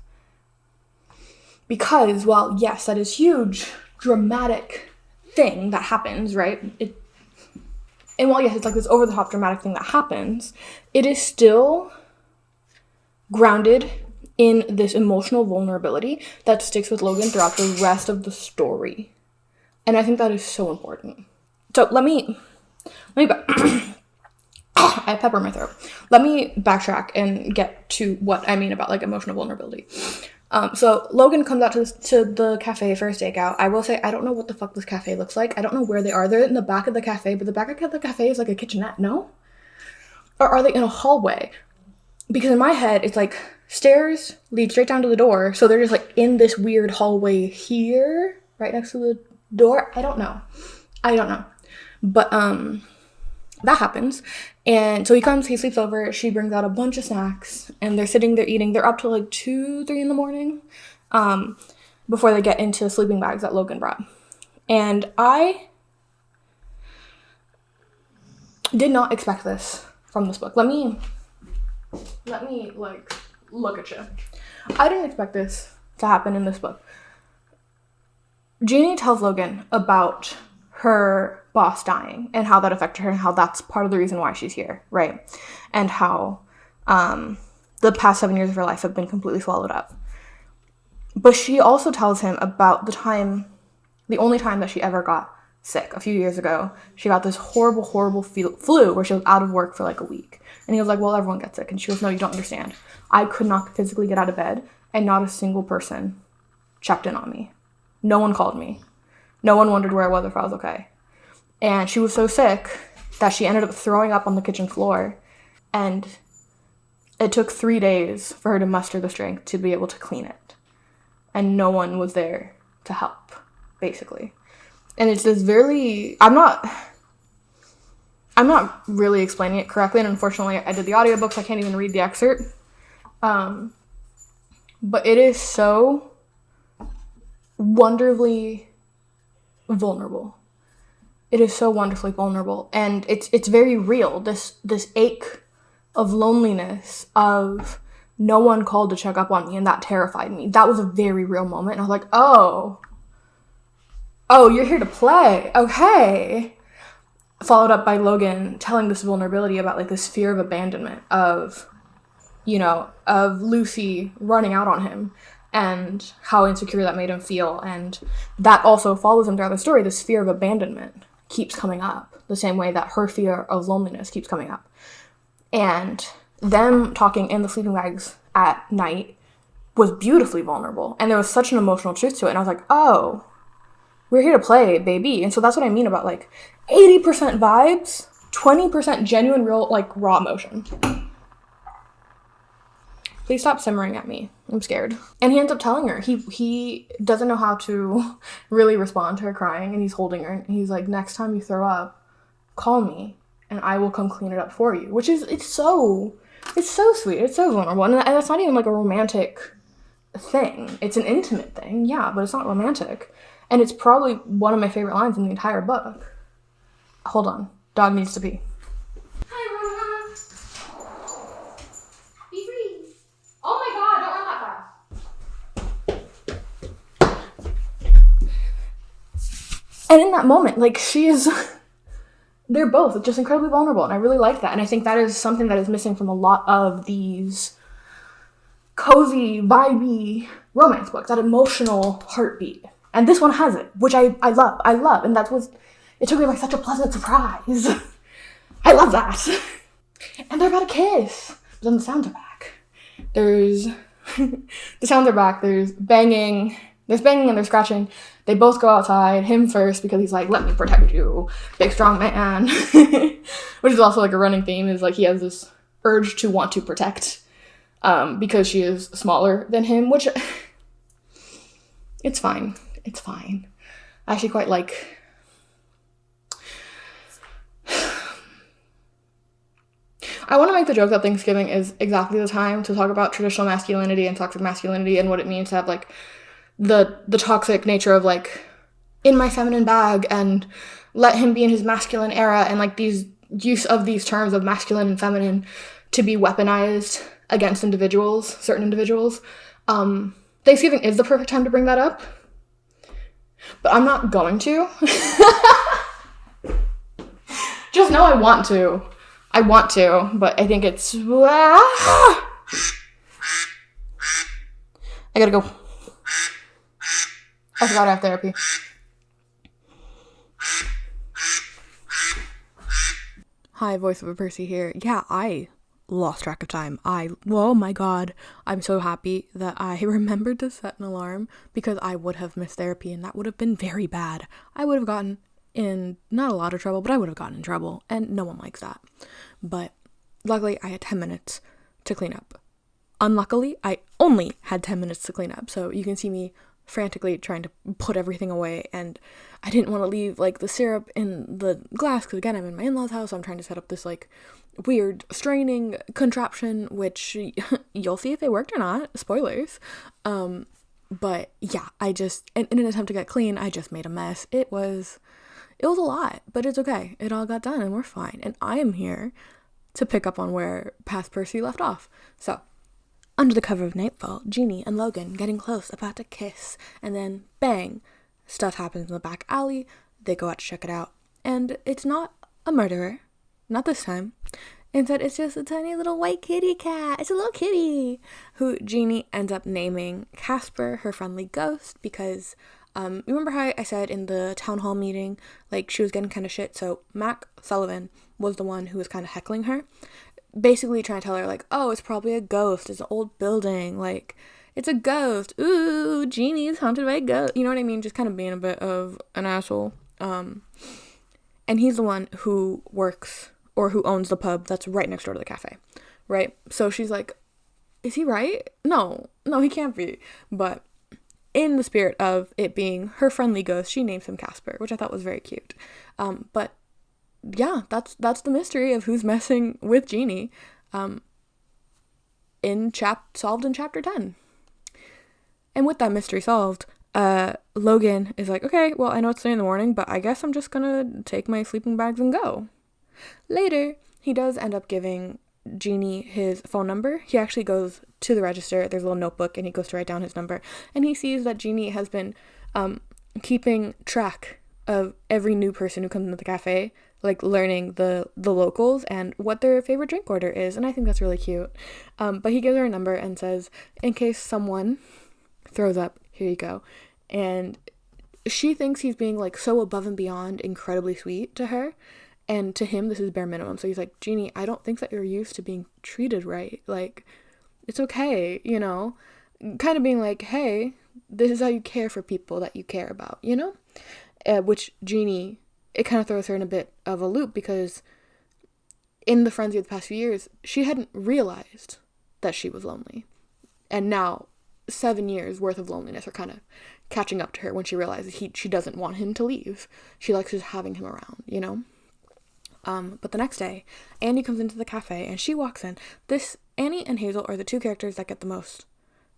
Because, well, yes, that is huge, dramatic thing that happens, right? And while, yes, it's like this over-the-top dramatic thing that happens, it is still grounded in this emotional vulnerability that sticks with Logan throughout the rest of the story. And I think that is so important. So let me I have pepper in my throat. Let me backtrack and get to what I mean about like emotional vulnerability. So Logan comes out to the cafe for a stakeout. I will say, I don't know what the fuck this cafe looks like. I don't know where they are. They're in the back of the cafe, but the back of the cafe is like a kitchenette, no? Or are they in a hallway? Because in my head, it's like stairs lead straight down to the door. So they're just like in this weird hallway here, right next to the door. I don't know. But that happens. And so he comes, he sleeps over, she brings out a bunch of snacks, and they're sitting there eating. They're up till like 2, 3 in the morning before they get into sleeping bags that Logan brought. And I did not expect this from this book. Let me like look at you. I didn't expect this to happen in this book. Jeannie tells Logan about her boss dying and how that affected her and how that's part of the reason why she's here, right? And how the past 7 years of her life have been completely swallowed up. But she also tells him about the only time that she ever got sick. A few years ago, she got this horrible flu where she was out of work for like a week. And he was like, well, everyone gets sick. And she goes, no, you don't understand. I could not physically get out of bed, and not a single person checked in on me. No one called me. No one wondered where I was, if I was okay. And she was so sick that she ended up throwing up on the kitchen floor. And it took 3 days for her to muster the strength to be able to clean it. And no one was there to help, basically. And it's this very... I'm not really explaining it correctly, and unfortunately I did the audiobook, so I can't even read the excerpt. But it is so wonderfully vulnerable. It is so wonderfully vulnerable, and it's very real. This ache of loneliness, of no one called to check up on me, and that terrified me. That was a very real moment, and I was like, oh, you're here to play, okay. Followed up by Logan telling this vulnerability about like this fear of abandonment, of Lucy running out on him and how insecure that made him feel. And that also follows him throughout the story. This fear of abandonment keeps coming up the same way that her fear of loneliness keeps coming up. And them talking in the sleeping bags at night was beautifully vulnerable. And there was such an emotional truth to it. And I was like, oh, we're here to play, baby. And so that's what I mean about like 80% vibes, 20% genuine, real, like raw emotion. Please stop simmering at me. I'm scared. And he ends up telling her. He doesn't know how to really respond to her crying, and he's holding her. And he's like, next time you throw up, call me, and I will come clean it up for you. Which is, it's so sweet. It's so vulnerable. And that's not even like a romantic thing. It's an intimate thing, yeah, but it's not romantic. And it's probably one of my favorite lines in the entire book. Hold on. Dog needs to pee. Oh my god, don't run that fast. And in that moment, like, they're both just incredibly vulnerable, and I really like that. And I think that is something that is missing from a lot of these cozy, vibey romance books, that emotional heartbeat. And this one has it, which I love, and that's what, it took me by such a pleasant surprise. I love that. And they're about to kiss, but then the sounds are back. The sounds are back. There's banging and there's scratching. They both go outside, him first, because he's like, let me protect you, big strong man. Which is also like a running theme, is like he has this urge to want to protect because she is smaller than him, which it's fine. I actually quite like... I want to make the joke that Thanksgiving is exactly the time to talk about traditional masculinity and toxic masculinity and what it means to have, like, the toxic nature of, like, in my feminine bag, and let him be in his masculine era, and, like, these use of these terms of masculine and feminine to be weaponized against certain individuals. Thanksgiving is the perfect time to bring that up, but I'm not going to. Just know I want to. But I think it's... I gotta go. I forgot I have therapy. Hi, voice of a Percy here. Yeah, I lost track of time. Oh my god, I'm so happy that I remembered to set an alarm, because I would have missed therapy and that would have been very bad. I would have gotten in not a lot of trouble, but I would have gotten in trouble, and no one likes that. But luckily I had 10 minutes to clean up. Unluckily, I only had 10 minutes to clean up, so you can see me frantically trying to put everything away, and I didn't want to leave like the syrup in the glass, because again, I'm in my in-laws' house, so I'm trying to set up this like weird straining contraption, which you'll see if it worked or not, spoilers. But yeah, I just, in an attempt to get clean, I just made a mess. It was a lot, but it's okay. It all got done and we're fine, and I am here to pick up on where past Percy left off. So under the cover of nightfall, Jeannie and Logan getting close, about to kiss, and then bang, stuff happens in the back alley. They go out to check it out, and it's not a murderer, not this time. Instead, it's just a tiny little white kitty cat. It's a little kitty who Jeannie ends up naming Casper, her friendly ghost, because remember how I said in the town hall meeting, like, she was getting kind of shit, so Mac Sullivan was the one who was kind of heckling her, basically trying to tell her, like, oh, it's probably a ghost, it's an old building, like, it's a ghost, ooh, Jeannie's haunted by a ghost, you know what I mean, just kind of being a bit of an asshole. And he's the one who works, or who owns the pub that's right next door to the cafe, right? So she's like, is he right? No, he can't be. But in the spirit of it being her friendly ghost, she names him Casper, which I thought was very cute. But yeah, that's the mystery of who's messing with Jeannie, solved in chapter 10. And with that mystery solved, Logan is like, okay, well, I know it's 3 a.m, but I guess I'm just gonna take my sleeping bags and go. Later, he does end up giving Jeannie his phone number. He actually goes to the register, there's a little notebook, and he goes to write down his number, and he sees that Jeannie has been keeping track of every new person who comes into the cafe, like learning the locals and what their favorite drink order is, and I think that's really cute. But he gives her a number and says, in case someone throws up, here you go. And she thinks he's being like so above and beyond incredibly sweet to her, and to him this is bare minimum. So he's like, Jeannie, I don't think that you're used to being treated right, like, it's okay, you know, kind of being like, hey, this is how you care for people that you care about, you know. Which Jeannie, it kind of throws her in a bit of a loop, because in the frenzy of the past few years, she hadn't realized that she was lonely, and now 7 years worth of loneliness are kind of catching up to her when she realizes she doesn't want him to leave. She likes just having him around, you know. But the next day, Annie comes into the cafe and she walks in. Annie and Hazel are the two characters that get the most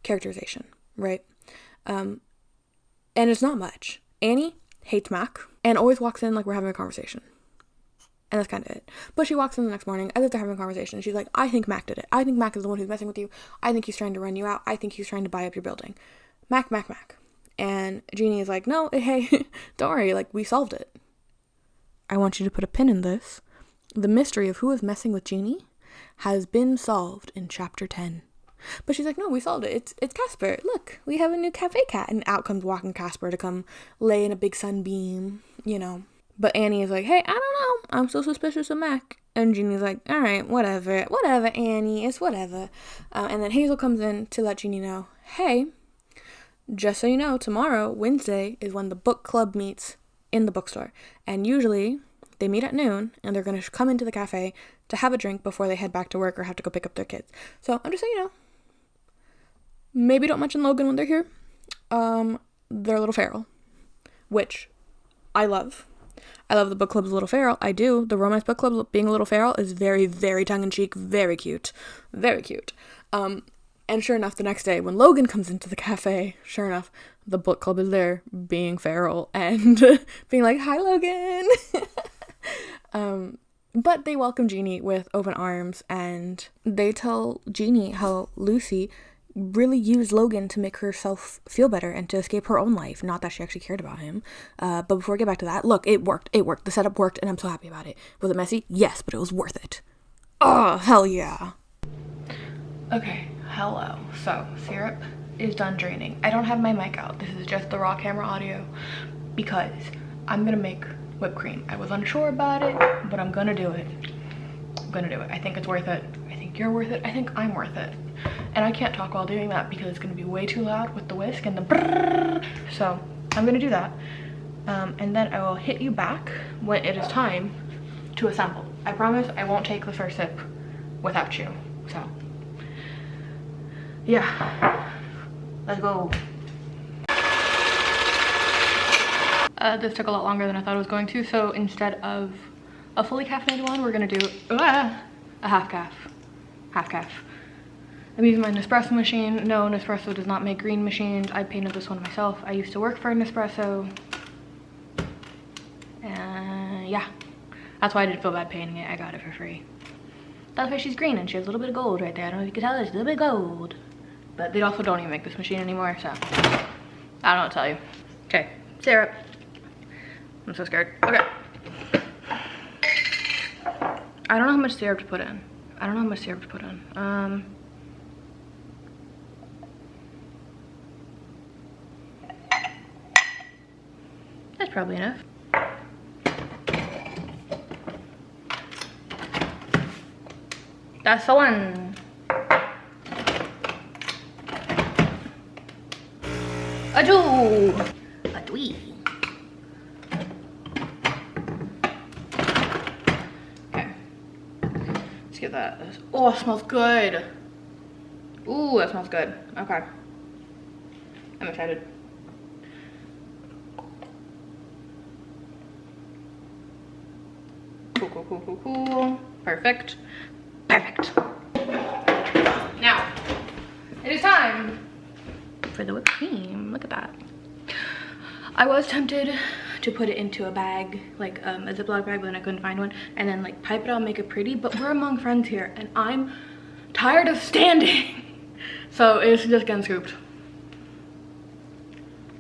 characterization, right? And it's not much. Annie hates Mac and always walks in like we're having a conversation. And that's kind of it. But she walks in the next morning as if they're having a conversation. She's like, I think Mac did it. I think Mac is the one who's messing with you. I think he's trying to run you out. I think he's trying to buy up your building. Mac. And Jeannie is like, no, hey, don't worry. Like, we solved it. I want you to put a pin in this. The mystery of who is messing with Jeannie has been solved in chapter 10. But she's like, no, we solved it. It's Casper. Look, we have a new cafe cat. And out comes walking Casper to come lay in a big sunbeam, you know. But Annie is like, hey, I don't know. I'm so suspicious of Mac. And Jeannie's like, all right, whatever, Annie. It's whatever. And then Hazel comes in to let Jeannie know, hey, just so you know, tomorrow, Wednesday, is when the book club meets in the bookstore. And usually they meet at noon, and they're going to come into the cafe to have a drink before they head back to work or have to go pick up their kids. So I'm just saying, you know, maybe don't mention Logan when they're here. They're a little feral, which I love. I love the book club's a little feral. I do. The romance book club being a little feral is very, very tongue-in-cheek, very cute. Very cute. And sure enough, the next day when Logan comes into the cafe, sure enough, the book club is there being feral and being like, hi, Logan. But they welcome Jeannie with open arms, and they tell Jeannie how Lucy really used Logan to make herself feel better and to escape her own life. Not that she actually cared about him. But before I get back to that, look, it worked. The setup worked, and I'm so happy about it. Was it messy? Yes, but it was worth it. Oh, hell yeah. Okay, hello. So, syrup is done draining. I don't have my mic out. This is just the raw camera audio because I'm gonna make whipped cream. I was unsure about it, but I'm gonna do it. I think it's worth it. I think you're worth it. I think I'm worth it. And I can't talk while doing that because it's gonna be way too loud with the whisk and the brrrr. So I'm gonna do that. And then I will hit you back when it is time to assemble. I promise I won't take the first sip without you. So yeah, let's go. This took a lot longer than I thought it was going to. So instead of a fully caffeinated one, we're gonna do a half calf. I'm using my Nespresso machine. No, Nespresso does not make green machines. I painted this one myself. I used to work for Nespresso. And yeah, that's why I didn't feel bad painting it. I got it for free. That's why she's green and she has a little bit of gold right there. I don't know if you can tell, there's a little bit of gold. But they also don't even make this machine anymore, so I don't know what to tell you. Okay, syrup. I'm so scared. Okay. I don't know how much syrup to put in. That's probably enough. That's the one. A two. A three. Okay. Let's get that. Oh, it smells good. Ooh, that smells good. Okay. I'm excited. Cool. Perfect. Now, it is time for the whipped cream. Look at that. I was tempted to put it into a bag, like a Ziploc bag, but then I couldn't find one, and then like pipe it out and make it pretty, but we're among friends here, and I'm tired of standing. So it's just getting scooped.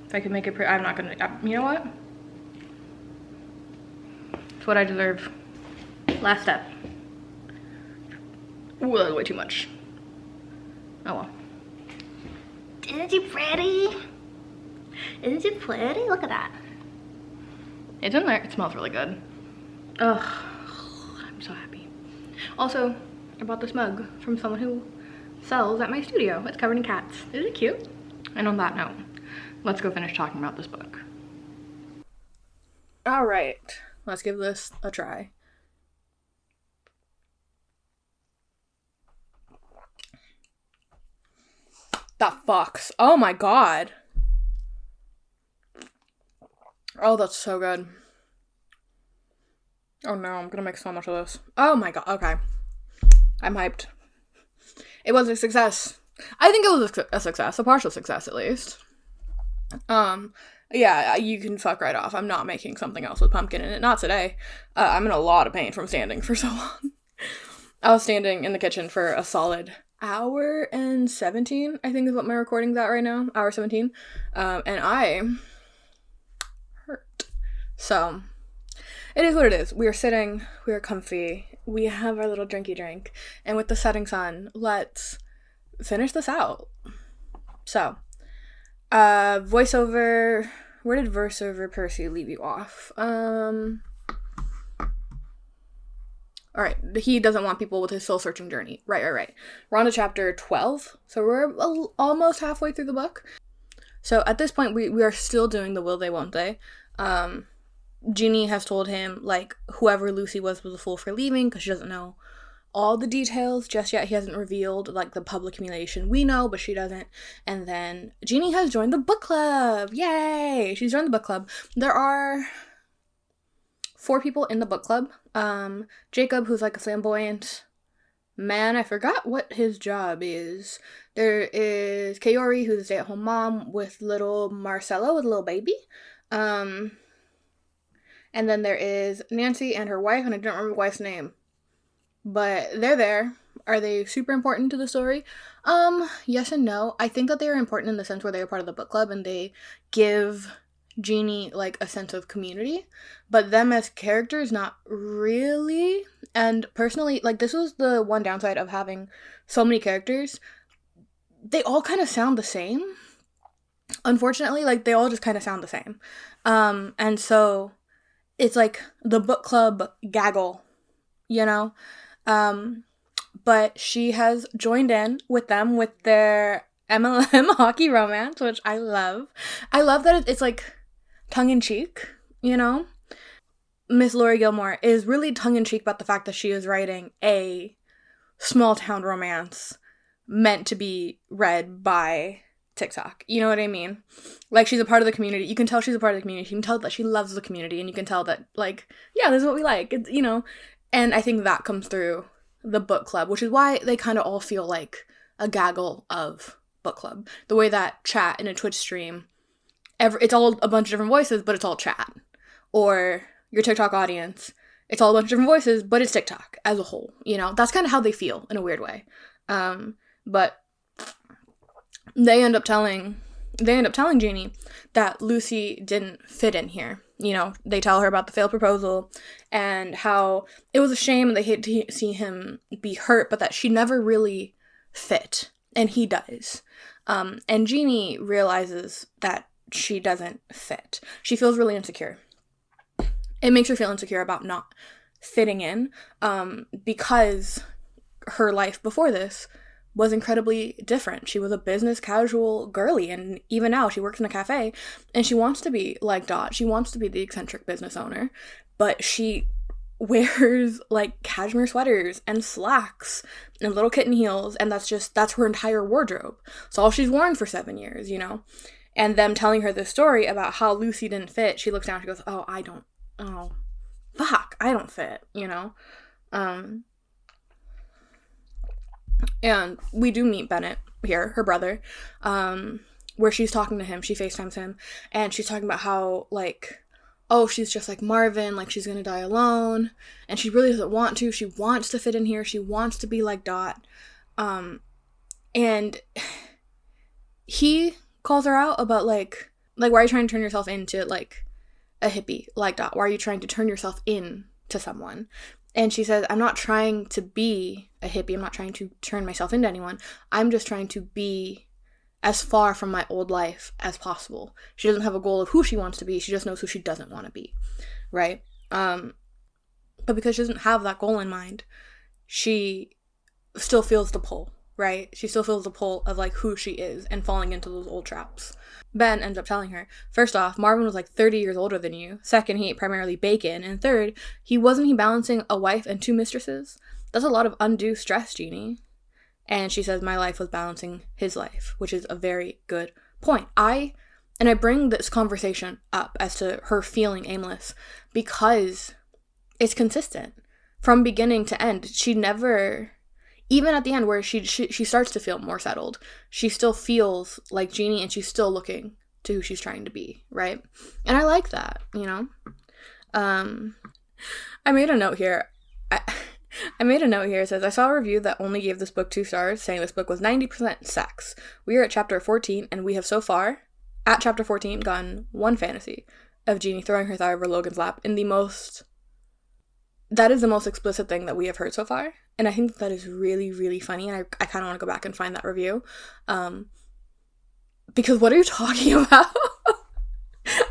If I could make it pretty, I'm not gonna, you know what? It's what I deserve. Last step. Ooh, that was way too much. Oh well. Isn't she pretty? Look at that. It's in there. It smells really good. Ugh, I'm so happy. Also, I bought this mug from someone who sells at my studio. It's covered in cats. Isn't it cute? And on that note, let's go finish talking about this book. All right, let's give this a try. That fucks. Oh my god. Oh, that's so good. Oh no, I'm gonna make so much of this. Oh my god, okay. I'm hyped. It was a success. I think it was a success, a partial success at least. Yeah, you can fuck right off. I'm not making something else with pumpkin in it. Not today. I'm in a lot of pain from standing for so long. I was standing in the kitchen for a solid hour and 17, I think is what my recording's at right now. Hour 17. And I hurt. So, it is what it is. We are sitting, we are comfy, we have our little drinky drink, and with the setting sun, let's finish this out. So, voiceover, where did verse over Percy leave you off? Alright, he doesn't want people with his soul-searching journey. Right. We're on to chapter 12, so we're almost halfway through the book. So at this point, we are still doing the will they, won't they. Ginny has told him, like, whoever Lucy was a fool for leaving, because she doesn't know all the details just yet. He hasn't revealed, like, the public humiliation we know, but she doesn't. And then Ginny has joined the book club. Yay! She's joined the book club. There are 4 people in the book club. Jacob, who's like a flamboyant man. I forgot what his job is. There is Kaori, who's a stay-at-home mom with little Marcella, with a little baby. And then there is Nancy and her wife, and I don't remember the wife's name. But they're there. Are they super important to the story? Yes and no. I think that they are important in the sense where they are part of the book club and they give Jeannie like a sense of community, but them as characters, not really. And personally, like, this was the one downside of having so many characters. They all kind of sound the same. Unfortunately, like, they all just kind of sound the same. And so it's like the book club gaggle, you know? But she has joined in with them with their MLM hockey romance, which I love. I love that it's like tongue-in-cheek, you know? Miss Laurie Gilmore is really tongue-in-cheek about the fact that she is writing a small-town romance meant to be read by TikTok. You know what I mean? Like, she's a part of the community. You can tell she's a part of the community. You can tell that she loves the community, and you can tell that, like, yeah, this is what we like. It's, you know? And I think that comes through the book club, which is why they kind of all feel like a gaggle of book club. The way that chat in a Twitch stream, it's all a bunch of different voices, but it's all chat. Or your TikTok audience, it's all a bunch of different voices, but it's TikTok as a whole, you know? That's kind of how they feel in a weird way. But they end up telling Jeannie that Lucy didn't fit in here. You know, they tell her about the failed proposal and how it was a shame and they hate to see him be hurt, but that she never really fit, and he does. And Jeannie realizes that she doesn't fit. She feels really insecure. It makes her feel insecure about not fitting in, because her life before this was incredibly different. She was a business casual girly, and even now she works in a cafe, and she wants to be like Dot. She wants to be the eccentric business owner, but she wears like cashmere sweaters and slacks and little kitten heels, and that's her entire wardrobe. It's all she's worn for 7 years, you know? And them telling her this story about how Lucy didn't fit, she looks down and she goes, I don't fit, you know? And we do meet Bennett here, her brother, where she's talking to him. She FaceTimes him, and she's talking about how, like, oh, she's just like Marvin, like, she's gonna die alone, and she really doesn't want to. She wants to fit in here. She wants to be like Dot. And he calls her out about, like, why are you trying to turn yourself into, like, a hippie like Dot? Why are you trying to turn yourself in to someone? And she says, I'm not trying to be a hippie. I'm not trying to turn myself into anyone. I'm just trying to be as far from my old life as possible. She doesn't have a goal of who she wants to be. She just knows who she doesn't want to be, right? But because she doesn't have that goal in mind, she still feels the pull, right? She still feels the pull of, like, who she is and falling into those old traps. Ben ends up telling her, first off, Marvin was like 30 years older than you. Second, he ate primarily bacon. And third, wasn't he balancing a wife and 2 mistresses? That's a lot of undue stress, Jeannie. And she says, my life was balancing his life, which is a very good point. I bring this conversation up as to her feeling aimless because it's consistent. From beginning to end, she never... Even at the end where she starts to feel more settled, she still feels like Jeannie, and she's still looking to who she's trying to be, right? And I like that, you know? I made a note here. I made a note here. It says, I saw a review that only gave this book 2 stars, saying this book was 90% sex. We are at chapter 14, and we have so far, at chapter 14, gotten one fantasy of Jeannie throwing her thigh over Logan's lap in that is the most explicit thing that we have heard so far. And I think that is really, really funny. And I kind of want to go back and find that review. Because what are you talking about?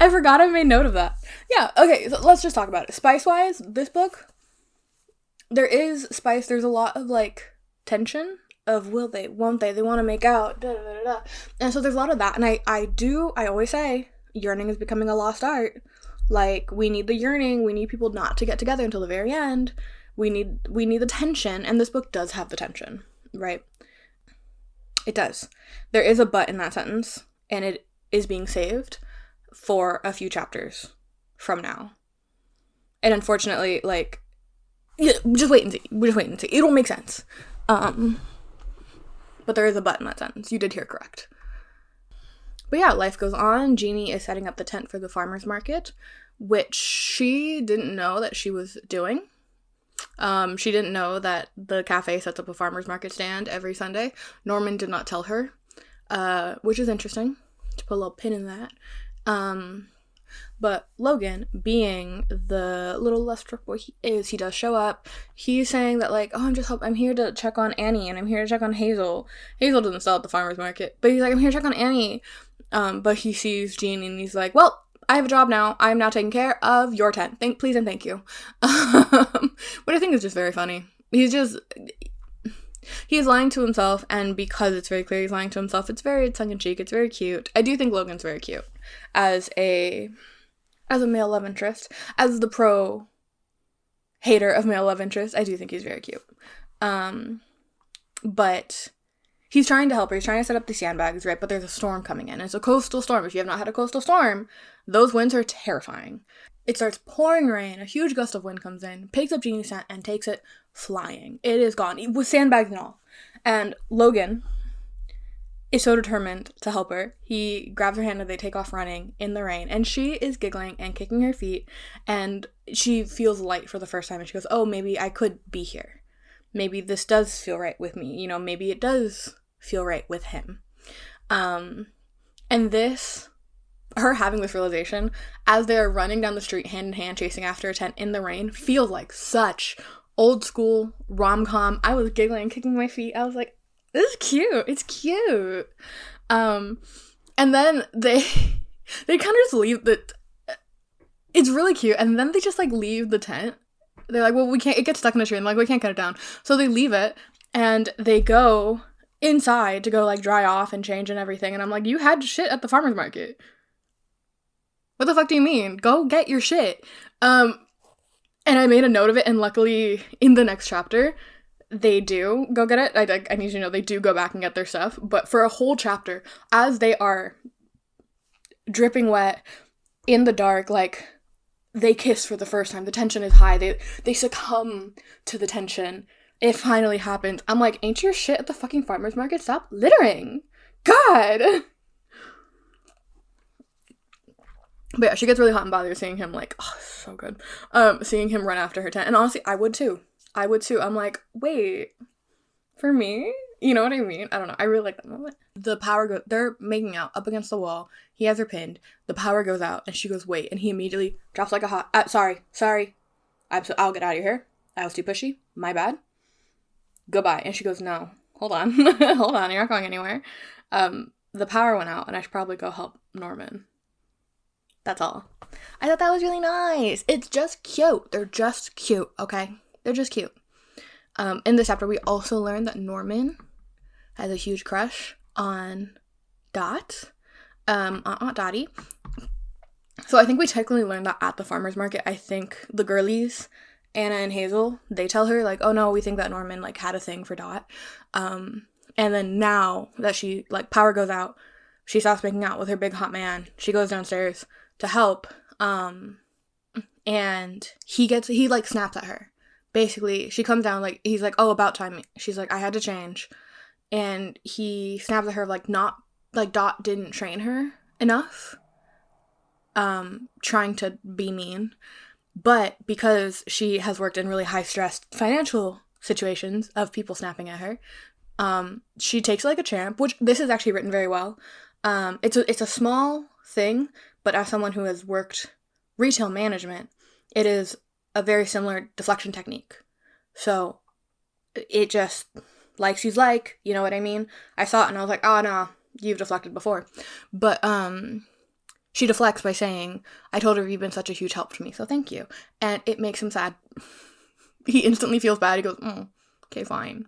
I forgot I made note of that. Yeah, okay, so let's just talk about it. Spice-wise, this book, there is spice. There's a lot of, like, tension of will they, won't they want to make out, da-da-da-da. And so there's a lot of that. And I always say, yearning is becoming a lost art. Like, we need the yearning. We need people not to get together until the very end. We need the tension, and this book does have the tension, right? It does. There is a but in that sentence, and it is being saved for a few chapters from now. And unfortunately, like, just wait and see. It'll make sense. But there is a but in that sentence. You did hear correct. But yeah, life goes on. Jeannie is setting up the tent for the farmer's market, which she didn't know that she was doing. She didn't know that the cafe sets up a farmer's market stand every Sunday. Norman did not tell her, which is interesting, to put a little pin in that. But Logan, being the little lustrous boy he is, he does show up. He's saying that, like, oh, I'm here to check on Annie, and I'm here to check on Hazel. Hazel doesn't sell at the farmer's market, but he's like, I'm here to check on Annie. But he sees Jeannie, and he's like, well, I have a job now. I am now taking care of your tent. Please and thank you. What I think is just very funny. He's lying to himself, and because it's very clear he's lying to himself, it's very tongue-in-cheek, it's very cute. I do think Logan's very cute as a male love interest. As the pro hater of male love interest, I do think he's very cute. But he's trying to help her. He's trying to set up the sandbags, right? But there's a storm coming in. It's a coastal storm. If you have not had a coastal storm, those winds are terrifying. It starts pouring rain. A huge gust of wind comes in, picks up Jeannie's tent, and takes it flying. It is gone, with sandbags and all. And Logan is so determined to help her. He grabs her hand and they take off running in the rain. And she is giggling and kicking her feet. And she feels light for the first time. And she goes, oh, maybe I could be here. Maybe this does feel right with me. You know, maybe it does feel right with him. And this, her having this realization as they're running down the street hand in hand, chasing after a tent in the rain, feels like such old school rom-com. I was giggling and kicking my feet. I was like, this is cute. It's cute. And then they kind of just leave it's really cute. And then they just, like, leave the tent. They're like, well, we can't, it gets stuck in a tree, and, like, we can't cut it down. So they leave it, and they go inside to go, like, dry off and change and everything. And I'm like, you had shit at the farmer's market. What the fuck do you mean? Go get your shit. And I made a note of it, and luckily, in the next chapter, they do go get it. I need you to know they do go back and get their stuff. But for a whole chapter, as they are dripping wet, in the dark, like, they kiss for the first time. The tension is high. They succumb to the tension. It finally happens. I'm like, ain't your shit at the fucking farmer's market? Stop littering. God! But yeah, she gets really hot and bothered seeing him, like, oh, so good. Seeing him run after her tent. And honestly, I would too. I'm like, wait, for me? You know what I mean? I don't know. I really like that moment. The power goes, they're making out up against the wall. He has her pinned. The power goes out, and she goes, wait. And he immediately drops like a hot, sorry. I'll get out of here. I was too pushy. My bad. Goodbye. And she goes, no, hold on. Hold on. You're not going anywhere. The power went out, and I should probably go help Norman. That's all. I thought that was really nice. It's just cute. They're just cute, okay? They're just cute. In this chapter, we also learned that Norman has a huge crush on Dot, on Aunt Dottie. So I think we technically learned that at the farmer's market. I think the girlies, Anna and Hazel, they tell her, like, oh no, we think that Norman, like, had a thing for Dot. And then now that she, like, power goes out, she stops making out with her big hot man. She goes downstairs to help, and he like snaps at her. Basically, she comes down, like, he's like, oh, about time. She's like, I had to change. And he snaps at her, like, not, like, Dot didn't train her enough, trying to be mean. But because she has worked in really high-stress financial situations of people snapping at her, she takes it like a champ, which this is actually written very well. It's a small thing, but as someone who has worked retail management, it is a very similar deflection technique. So it just, like she's like, you know what I mean? I saw it and I was like, oh no, you've deflected before. But she deflects by saying, I told her you've been such a huge help to me, so thank you. And it makes him sad. He instantly feels bad. He goes, okay, fine.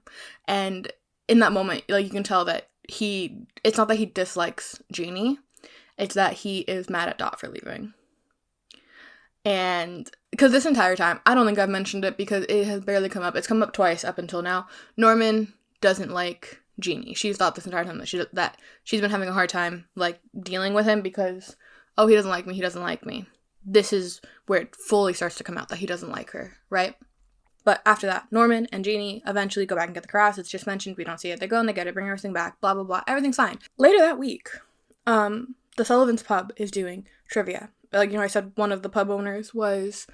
And in that moment, like, you can tell that it's not that he dislikes Jeannie, it's that he is mad at Dot for leaving. And because this entire time, I don't think I've mentioned it because it has barely come up. It's come up twice up until now. Norman doesn't like Jeannie. She's thought this entire time that she's been having a hard time, like, dealing with him because, oh, he doesn't like me. This is where it fully starts to come out that he doesn't like her, right? But after that, Norman and Jeannie eventually go back and get the cross. It's just mentioned. We don't see it. They go and they get it, bring everything back, blah, blah, blah. Everything's fine. Later that week, the Sullivan's Pub is doing trivia. Like, you know, I said one of the pub owners was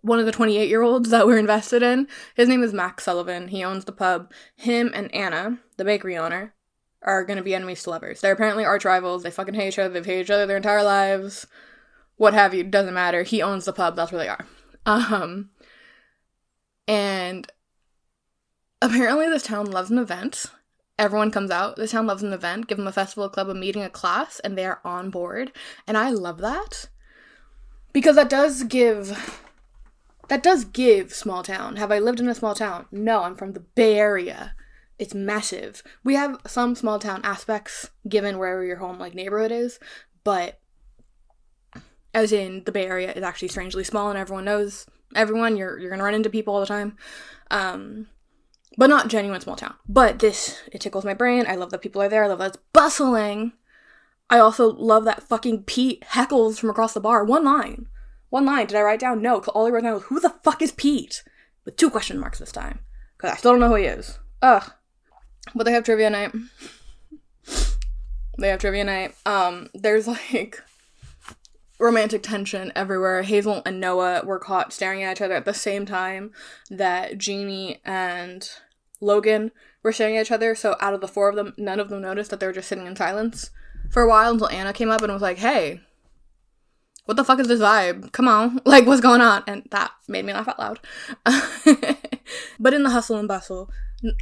one of the 28-year-olds that we're invested in. His name is Max Sullivan. He owns the pub. Him and Anna, the bakery owner, are going to be enemies to lovers. They're apparently arch rivals. They fucking hate each other. They've hated each other their entire lives. What have you. Doesn't matter. He owns the pub. That's where they are. And apparently this town loves an event. Everyone comes out. This town loves an event. Give them a festival, a club, a meeting, a class, and they are on board. And I love that. Because that does give small town. Have I lived in a small town? No, I'm from the Bay Area. It's massive. We have some small town aspects given wherever your home like neighborhood is, but as in the Bay Area is actually strangely small and everyone knows everyone. You're gonna run into people all the time. But not genuine small town. But it tickles my brain. I love that people are there. I love that it's bustling. I also love that fucking Pete heckles from across the bar. One line. Did I write down? No. All I wrote down was, who the fuck is Pete? With 2 question marks this time. Because I still don't know who he is. Ugh. But they have trivia night. There's, like, romantic tension everywhere. Hazel and Noah were caught staring at each other at the same time that Jeannie and Logan were staring at each other. So out of the 4 of them, none of them noticed that they were just sitting in silence for a while until Anna came up and was like, hey, what the fuck is this vibe? Come on. Like, what's going on? And that made me laugh out loud. But in the hustle and bustle,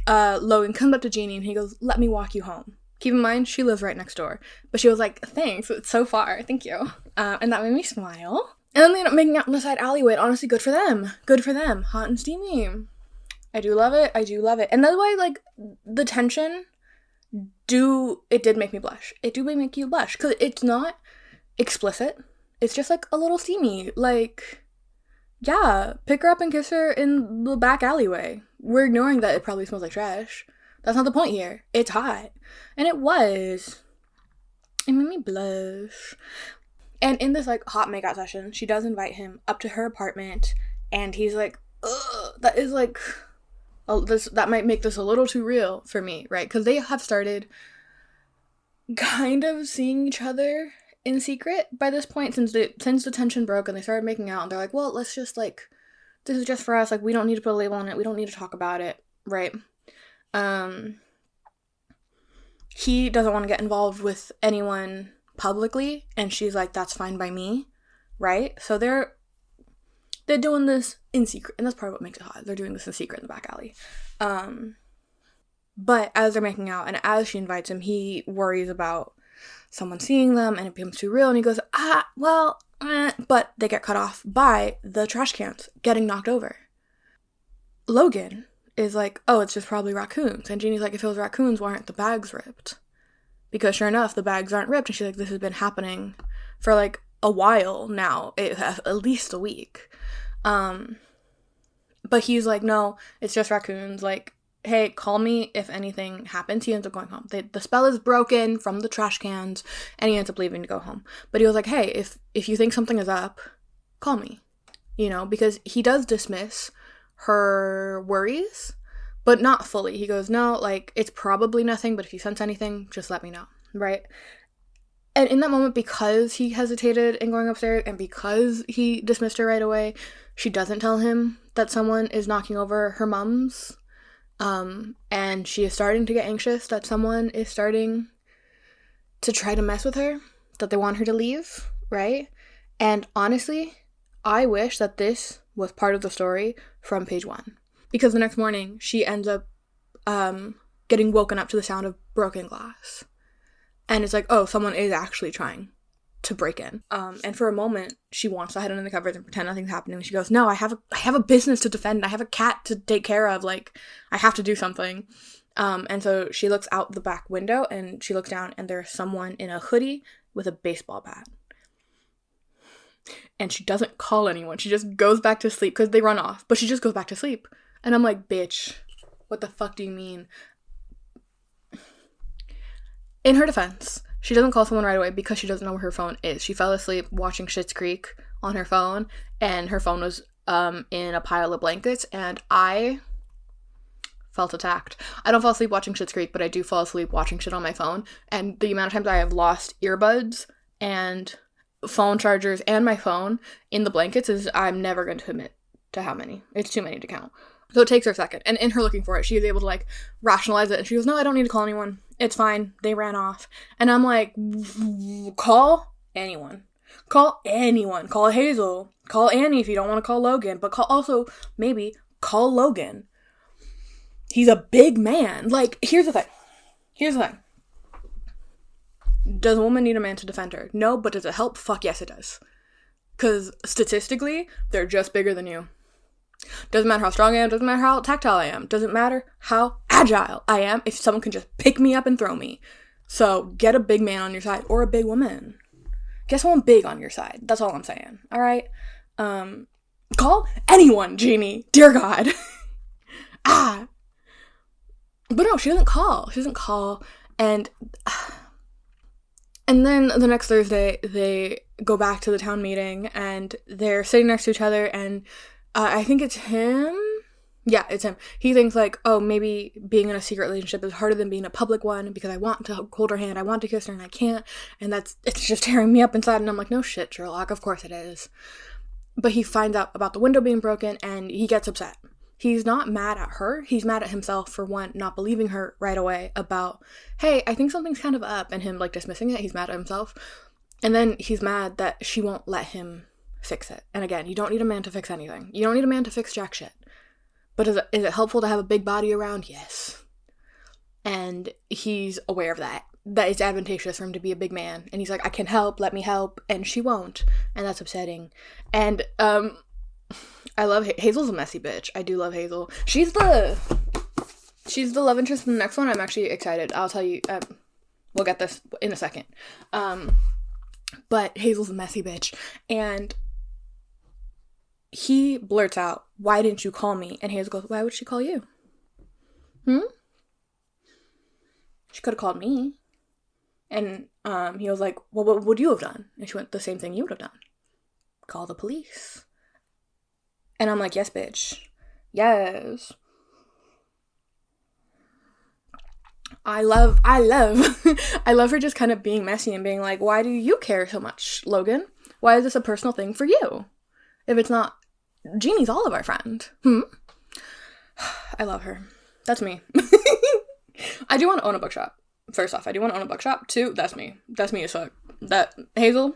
Logan comes up to Jeannie and he goes, let me walk you home. Keep in mind, she lives right next door. But she was like, thanks, it's so far, thank you. And that made me smile. And then they end up making out in the side alleyway. And honestly, good for them. Hot and steamy. I do love it. And that's why, like, the tension, it did make me blush. It do make you blush. Because it's not explicit. It's just, like, a little steamy. Like, yeah, pick her up and kiss her in the back alleyway. We're ignoring that it probably smells like trash. That's not the point here. It's hot. And it was. It made me blush. And in this, like, hot makeout session, she does invite him up to her apartment. And he's like, ugh, that is, like, that might make this a little too real for me, right? Because they have started kind of seeing each other in secret by this point since the tension broke and they started making out. And they're like, well, let's just, like, this is just for us. Like, we don't need to put a label on it. We don't need to talk about it, right? He doesn't want to get involved with anyone publicly, and she's like, that's fine by me, right? So they're doing this in secret, and that's part of what makes it hot. They're doing this in secret in the back alley. But as they're making out, and as she invites him, he worries about someone seeing them, and it becomes too real, and he goes, but they get cut off by the trash cans getting knocked over. Logan is like, oh, it's just probably raccoons. And Jeannie's like, if it was raccoons, why aren't the bags ripped? Because sure enough, the bags aren't ripped. And she's like, this has been happening for, like, a while now. At least a week. But he's like, no, it's just raccoons. Like, hey, call me if anything happens. He ends up going home. The spell is broken from the trash cans, and he ends up leaving to go home. But he was like, hey, if you think something is up, call me. You know, because he does dismiss her worries, but not fully. He goes, no, like, it's probably nothing, but if you sense anything, just let me know, right? And in that moment, because he hesitated in going upstairs and because he dismissed her right away, she doesn't tell him that someone is knocking over her mom's, and she is starting to get anxious that someone is starting to try to mess with her, that they want her to leave, right? And honestly, I wish that this was part of the story from page 1. Because the next morning, she ends up getting woken up to the sound of broken glass. And it's like, oh, someone is actually trying to break in. And for a moment, she wants to hide under the covers and pretend nothing's happening. She goes, no, I have a business to defend. I have a cat to take care of. Like, I have to do something. And so she looks out the back window and she looks down and there's someone in a hoodie with a baseball bat. And she doesn't call anyone. She just goes back to sleep because they run off. But she just goes back to sleep. And I'm like, bitch, what the fuck do you mean? In her defense, she doesn't call someone right away because she doesn't know where her phone is. She fell asleep watching Schitt's Creek on her phone. And her phone was in a pile of blankets. And I felt attacked. I don't fall asleep watching Schitt's Creek, but I do fall asleep watching shit on my phone. And the amount of times I have lost earbuds and phone chargers and my phone in the blankets is I'm never going to admit to how many. It's too many to count. So it takes her a second. And in her looking for it, she is able to, like, rationalize it. And she goes, no, I don't need to call anyone. It's fine. They ran off. And I'm like, call anyone. Call anyone. Call Hazel. Call Annie if you don't want to call Logan. But call Logan. He's a big man. Like, here's the thing. Does a woman need a man to defend her? No, but does it help? Fuck yes, it does. Because statistically, they're just bigger than you. Doesn't matter how strong I am, doesn't matter how tactile I am, doesn't matter how agile I am if someone can just pick me up and throw me. So get a big man on your side, or a big woman. Get someone big on your side. That's all I'm saying. Alright? Call anyone, Jeannie. Dear God. But no, she doesn't call. And then the next Thursday, they go back to the town meeting, and they're sitting next to each other, and I think it's him. Yeah, it's him. He thinks, like, oh, maybe being in a secret relationship is harder than being a public one, because I want to hold her hand, I want to kiss her, and I can't, and it's just tearing me up inside, and I'm like, no shit, Sherlock, of course it is. But he finds out about the window being broken, and he gets upset. He's not mad at her, he's mad at himself for, one, not believing her right away about, hey, I think something's kind of up, and him, like, dismissing it. He's mad at himself. And then he's mad that she won't let him fix it. And again, you don't need a man to fix anything. You don't need a man to fix jack shit. But is it helpful to have a big body around? Yes. And he's aware of that. That it's advantageous for him to be a big man. And he's like, I can help, let me help. And she won't. And that's upsetting. And, I love Hazel's a messy bitch. I do love Hazel. She's the love interest in the next one. I'm actually excited. I'll tell you, we'll get this in a second. But Hazel's a messy bitch. And he blurts out, why didn't you call me? And Hazel goes, why would she call you? She could have called me. And he was like, well, what would you have done? And she went, the same thing you would have done. Call the police. And I'm like, yes, bitch. Yes. I love her just kind of being messy and being like, why do you care so much, Logan? Why is this a personal thing for you? If it's not, Jeannie's all of our friend. I love her. That's me. I do want to own a bookshop. First off, I do want to own a bookshop. Two, that's me. That's me as fuck. That, Hazel,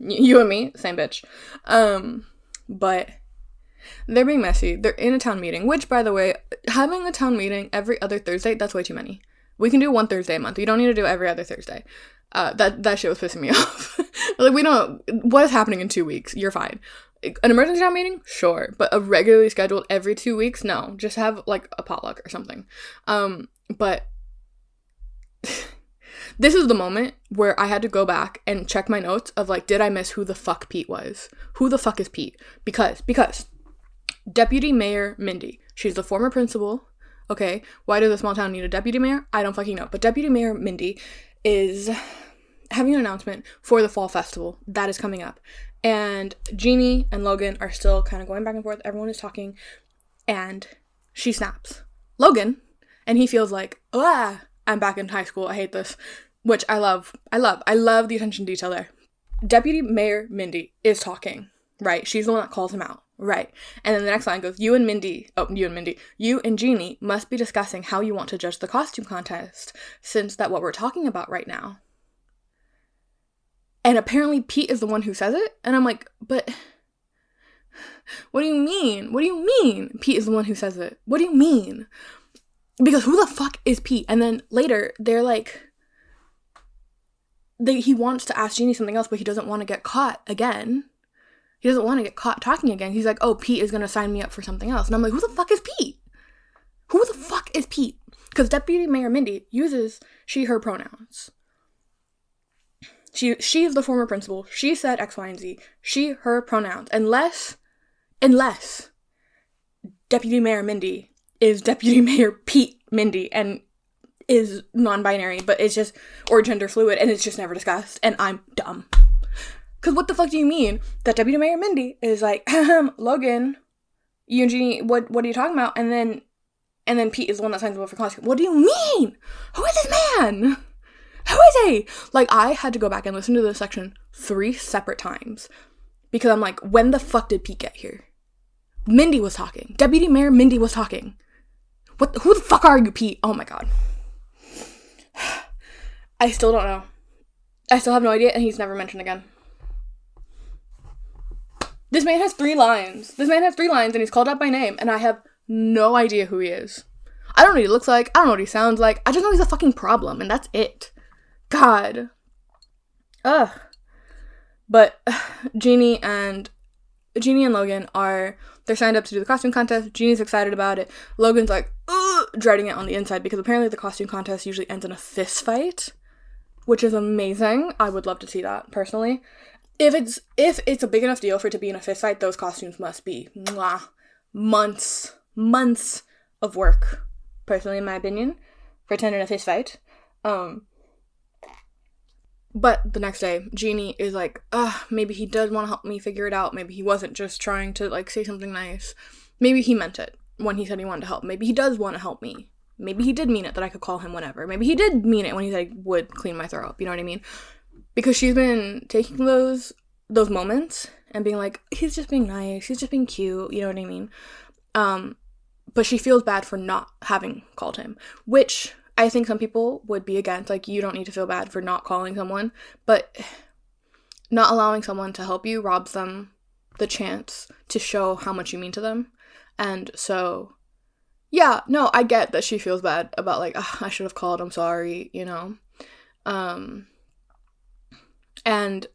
you and me, same bitch. But they're being messy. They're in a town meeting, which, by the way, having a town meeting every other Thursday, that's way too many. We can do one Thursday a month. You don't need to do every other Thursday. That shit was pissing me off. Like, what is happening in 2 weeks? You're fine. An emergency town meeting? Sure. But a regularly scheduled every 2 weeks? No. Just have, like, a potluck or something. But this is the moment where I had to go back and check my notes of, like, did I miss who the fuck Pete was? Who the fuck is Pete? Because Deputy Mayor Mindy. She's the former principal. Okay, why does a small town need a deputy mayor? I don't fucking know. But Deputy Mayor Mindy is having an announcement for the fall festival that is coming up. And Jeannie and Logan are still kind of going back and forth. Everyone is talking. And she snaps. Logan. And he feels like, I'm back in high school. I hate this. Which I love. I love the attention to detail there. Deputy Mayor Mindy is talking. Right? She's the one that calls him out. Right. And then the next line goes, you and Jeannie must be discussing how you want to judge the costume contest, since that's what we're talking about right now. And apparently Pete is the one who says it. And I'm like, but what do you mean? What do you mean Pete is the one who says it? What do you mean? Because who the fuck is Pete? And then later they're like, he wants to ask Jeannie something else, but he doesn't want to get caught again. He doesn't want to get caught talking again. He's like, oh, Pete is going to sign me up for something else. And I'm like, who the fuck is Pete? Who the fuck is Pete? Because Deputy Mayor Mindy uses she, her pronouns. She is the former principal. She said X, Y, and Z. She, her pronouns. Unless Deputy Mayor Mindy is Deputy Mayor Pete Mindy and is non-binary, but it's just, or gender fluid, and it's just never discussed. And I'm dumb. Because what the fuck do you mean that Deputy Mayor Mindy is like, Logan, you and Jeannie, what are you talking about? And then Pete is the one that signs the bill for costume. What do you mean? Who is this man? Who is he? Like, I had to go back and listen to this section 3 separate times. Because I'm like, when the fuck did Pete get here? Mindy was talking. Deputy Mayor Mindy was talking. Who the fuck are you, Pete? Oh my god. I still don't know. I still have no idea, and he's never mentioned again. This man has 3 lines. And he's called out by name, and I have no idea who he is. I don't know what he looks like. I don't know what he sounds like. I just know he's a fucking problem, and that's it. God. Ugh. But Jeannie and Logan they're signed up to do the costume contest. Jeannie's excited about it. Logan's like, dreading it on the inside, because apparently the costume contest usually ends in a fist fight, which is amazing. I would love to see that, personally. If it's a big enough deal for it to be in a fist fight, those costumes must be months of work, personally, in my opinion, for attending a fist fight. But the next day, Jeannie is like, maybe he does want to help me figure it out. Maybe he wasn't just trying to, like, say something nice. Maybe he meant it when he said he wanted to help. Maybe he does want to help me. Maybe he did mean it that I could call him whenever. Maybe he did mean it when he said he would clean my throat up. You know what I mean? Because she's been taking those moments and being like, he's just being nice. He's just being cute. You know what I mean? But she feels bad for not having called him, which I think some people would be against. Like, you don't need to feel bad for not calling someone, but not allowing someone to help you robs them the chance to show how much you mean to them. And so, yeah, no, I get that she feels bad about, like, I should have called, I'm sorry, you know? And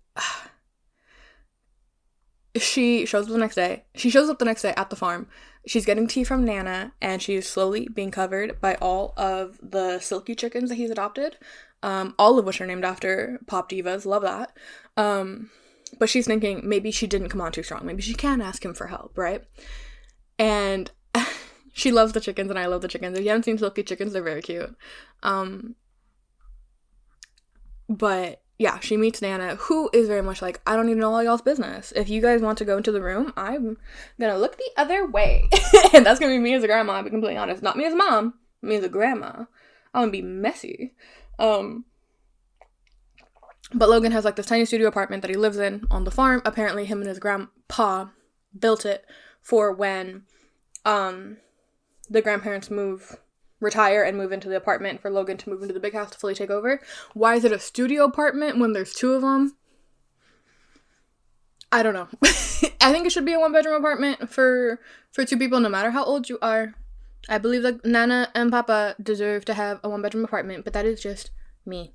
she shows up the next day. She shows up the next day at the farm. She's getting tea from Nana, and she's slowly being covered by all of the silky chickens that he's adopted, all of which are named after pop divas. Love that. But she's thinking maybe she didn't come on too strong. Maybe she can ask him for help, right? And she loves the chickens, and I love the chickens. If you haven't seen silky chickens, they're very cute. But yeah, she meets Nana, who is very much like, I don't even know all y'all's business. If you guys want to go into the room, I'm gonna look the other way. And that's gonna be me as a grandma, I'll be completely honest. Not me as a mom, me as a grandma. I'm gonna be messy. But Logan has, like, this tiny studio apartment that he lives in on the farm. Apparently him and his grandpa built it for when the grandparents retire and move into the apartment, for Logan to move into the big house to fully take over. Why is it a studio apartment when there's 2 of them? I don't know. I think it should be a 1-bedroom apartment for 2 people, no matter how old you are. I believe that Nana and Papa deserve to have a 1-bedroom apartment, but that is just me.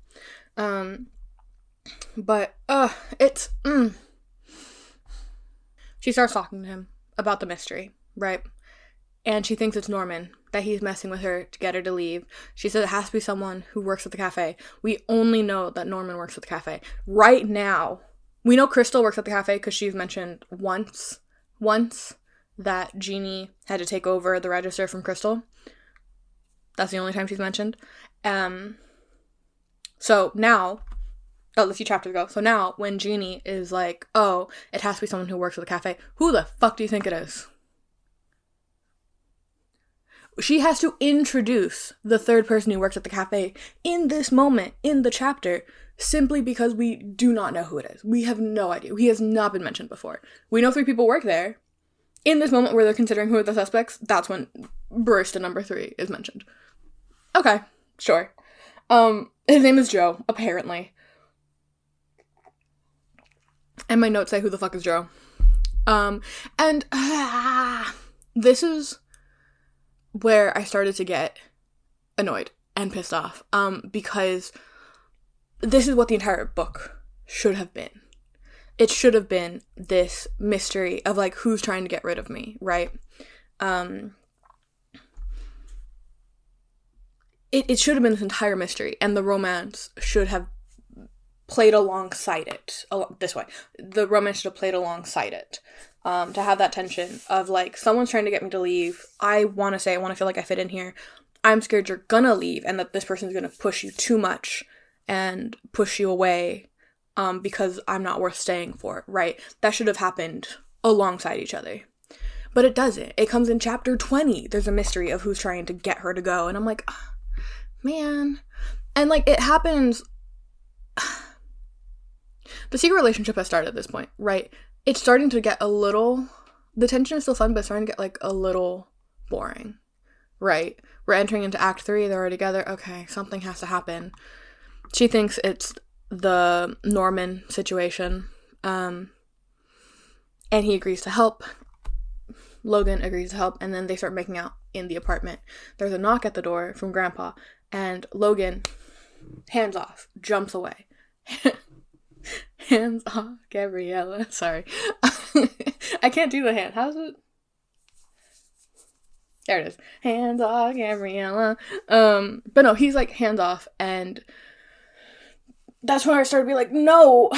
But it's she starts talking to him about the mystery, right? And she thinks it's Norman, that he's messing with her to get her to leave. She said it has to be someone who works at the cafe. We only know that Norman works at the cafe. Right now, we know Crystal works at the cafe because she's mentioned once that Jeannie had to take over the register from Crystal. That's the only time she's mentioned. So now, a few chapters ago. So now, when Jeannie is like, oh, it has to be someone who works at the cafe, who the fuck do you think it is? She has to introduce the 3rd person who works at the cafe in this moment, in the chapter, simply because we do not know who it is. We have no idea. He has not been mentioned before. We know 3 people work there. In this moment where they're considering who are the suspects, that's when barista number 3 is mentioned. Okay, sure. His name is Joe, apparently. And my notes say, who the fuck is Joe? This is where I started to get annoyed and pissed off, because this is what the entire book should have been. It should have been this mystery of, like, who's trying to get rid of me, right? It should have been this entire mystery, and the romance should have played alongside it. This way. The romance should have played alongside it. To have that tension of, like, someone's trying to get me to leave. I want to feel like I fit in here. I'm scared you're gonna leave and that this person's gonna push you too much and push you away because I'm not worth staying for, right? That should have happened alongside each other. But it doesn't. It comes in chapter 20. There's a mystery of who's trying to get her to go. And I'm like, man. And, like, it happens. The secret relationship has started at this point, right? It's starting to get a little the tension is still fun, but it's starting to get, like, a little boring, right? We're entering into Act 3, they're already together, okay, something has to happen. She thinks it's the Norman situation, and he agrees to help. Logan agrees to help, and then they start making out in the apartment. There's a knock at the door from Grandpa, and Logan, hands off, jumps away. Hands off, Gabriella. Sorry. I can't do the hand. How's it? There it is. Hands off, Gabriella. But no, he's like, hands off, and that's when I started to be like, no,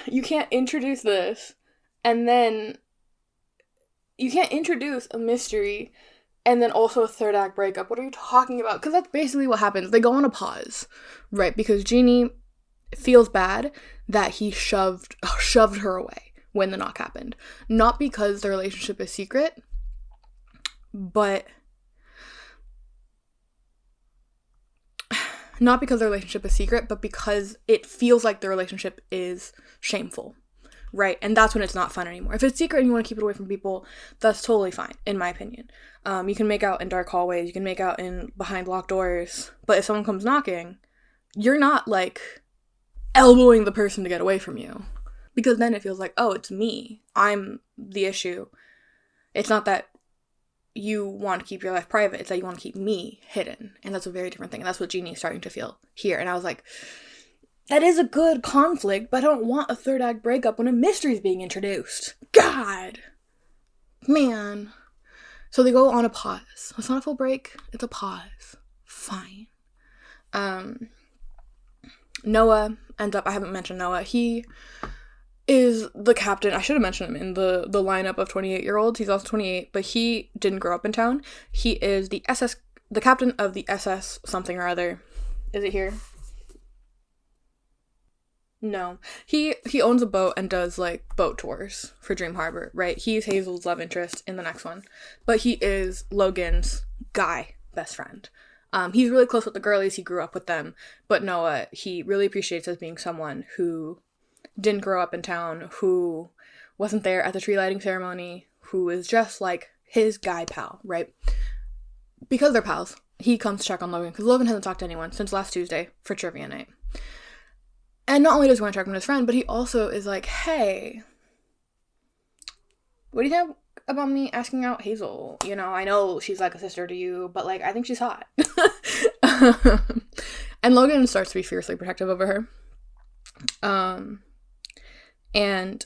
you can't introduce this, and then you can't introduce a mystery and then also a third act breakup. What are you talking about? Because that's basically what happens. They go on a pause, right? Because Jeannie feels bad that he shoved her away when the knock happened. Not because the relationship is secret, but because it feels like the relationship is shameful, right? And that's when it's not fun anymore. If it's secret and you want to keep it away from people, that's totally fine, in my opinion. You can make out in dark hallways, you can make out in behind locked doors, but if someone comes knocking, you're not, like, elbowing the person to get away from you. Because then it feels like, oh, it's me. I'm the issue. It's not that you want to keep your life private, it's that you want to keep me hidden. And that's a very different thing. And that's what Jeannie is starting to feel here. And I was like, that is a good conflict, but I don't want a third act breakup when a mystery is being introduced. God! Man. So they go on a pause. It's not a full break, it's a pause. Fine. Noah ends up, I haven't mentioned Noah, he is the captain. I should have mentioned him in the lineup of 28-year-olds. He's also 28, but he didn't grow up in town. He is the captain of the SS something or other. Is it here? No. He owns a boat and does, like, boat tours for Dream Harbor, right? He's Hazel's love interest in the next one. But he is Logan's guy best friend. He's really close with the girlies. He grew up with them. But Noah, he really appreciates as being someone who didn't grow up in town, who wasn't there at the tree lighting ceremony, who is just, like, his guy pal, right? Because they're pals, he comes to check on Logan, because Logan hasn't talked to anyone since last Tuesday for trivia night. And not only does he want to check on his friend, but he also is like, hey, what do you think about me asking out Hazel? You know, I know she's like a sister to you, but, like, I think she's hot. And Logan starts to be fiercely protective over her. And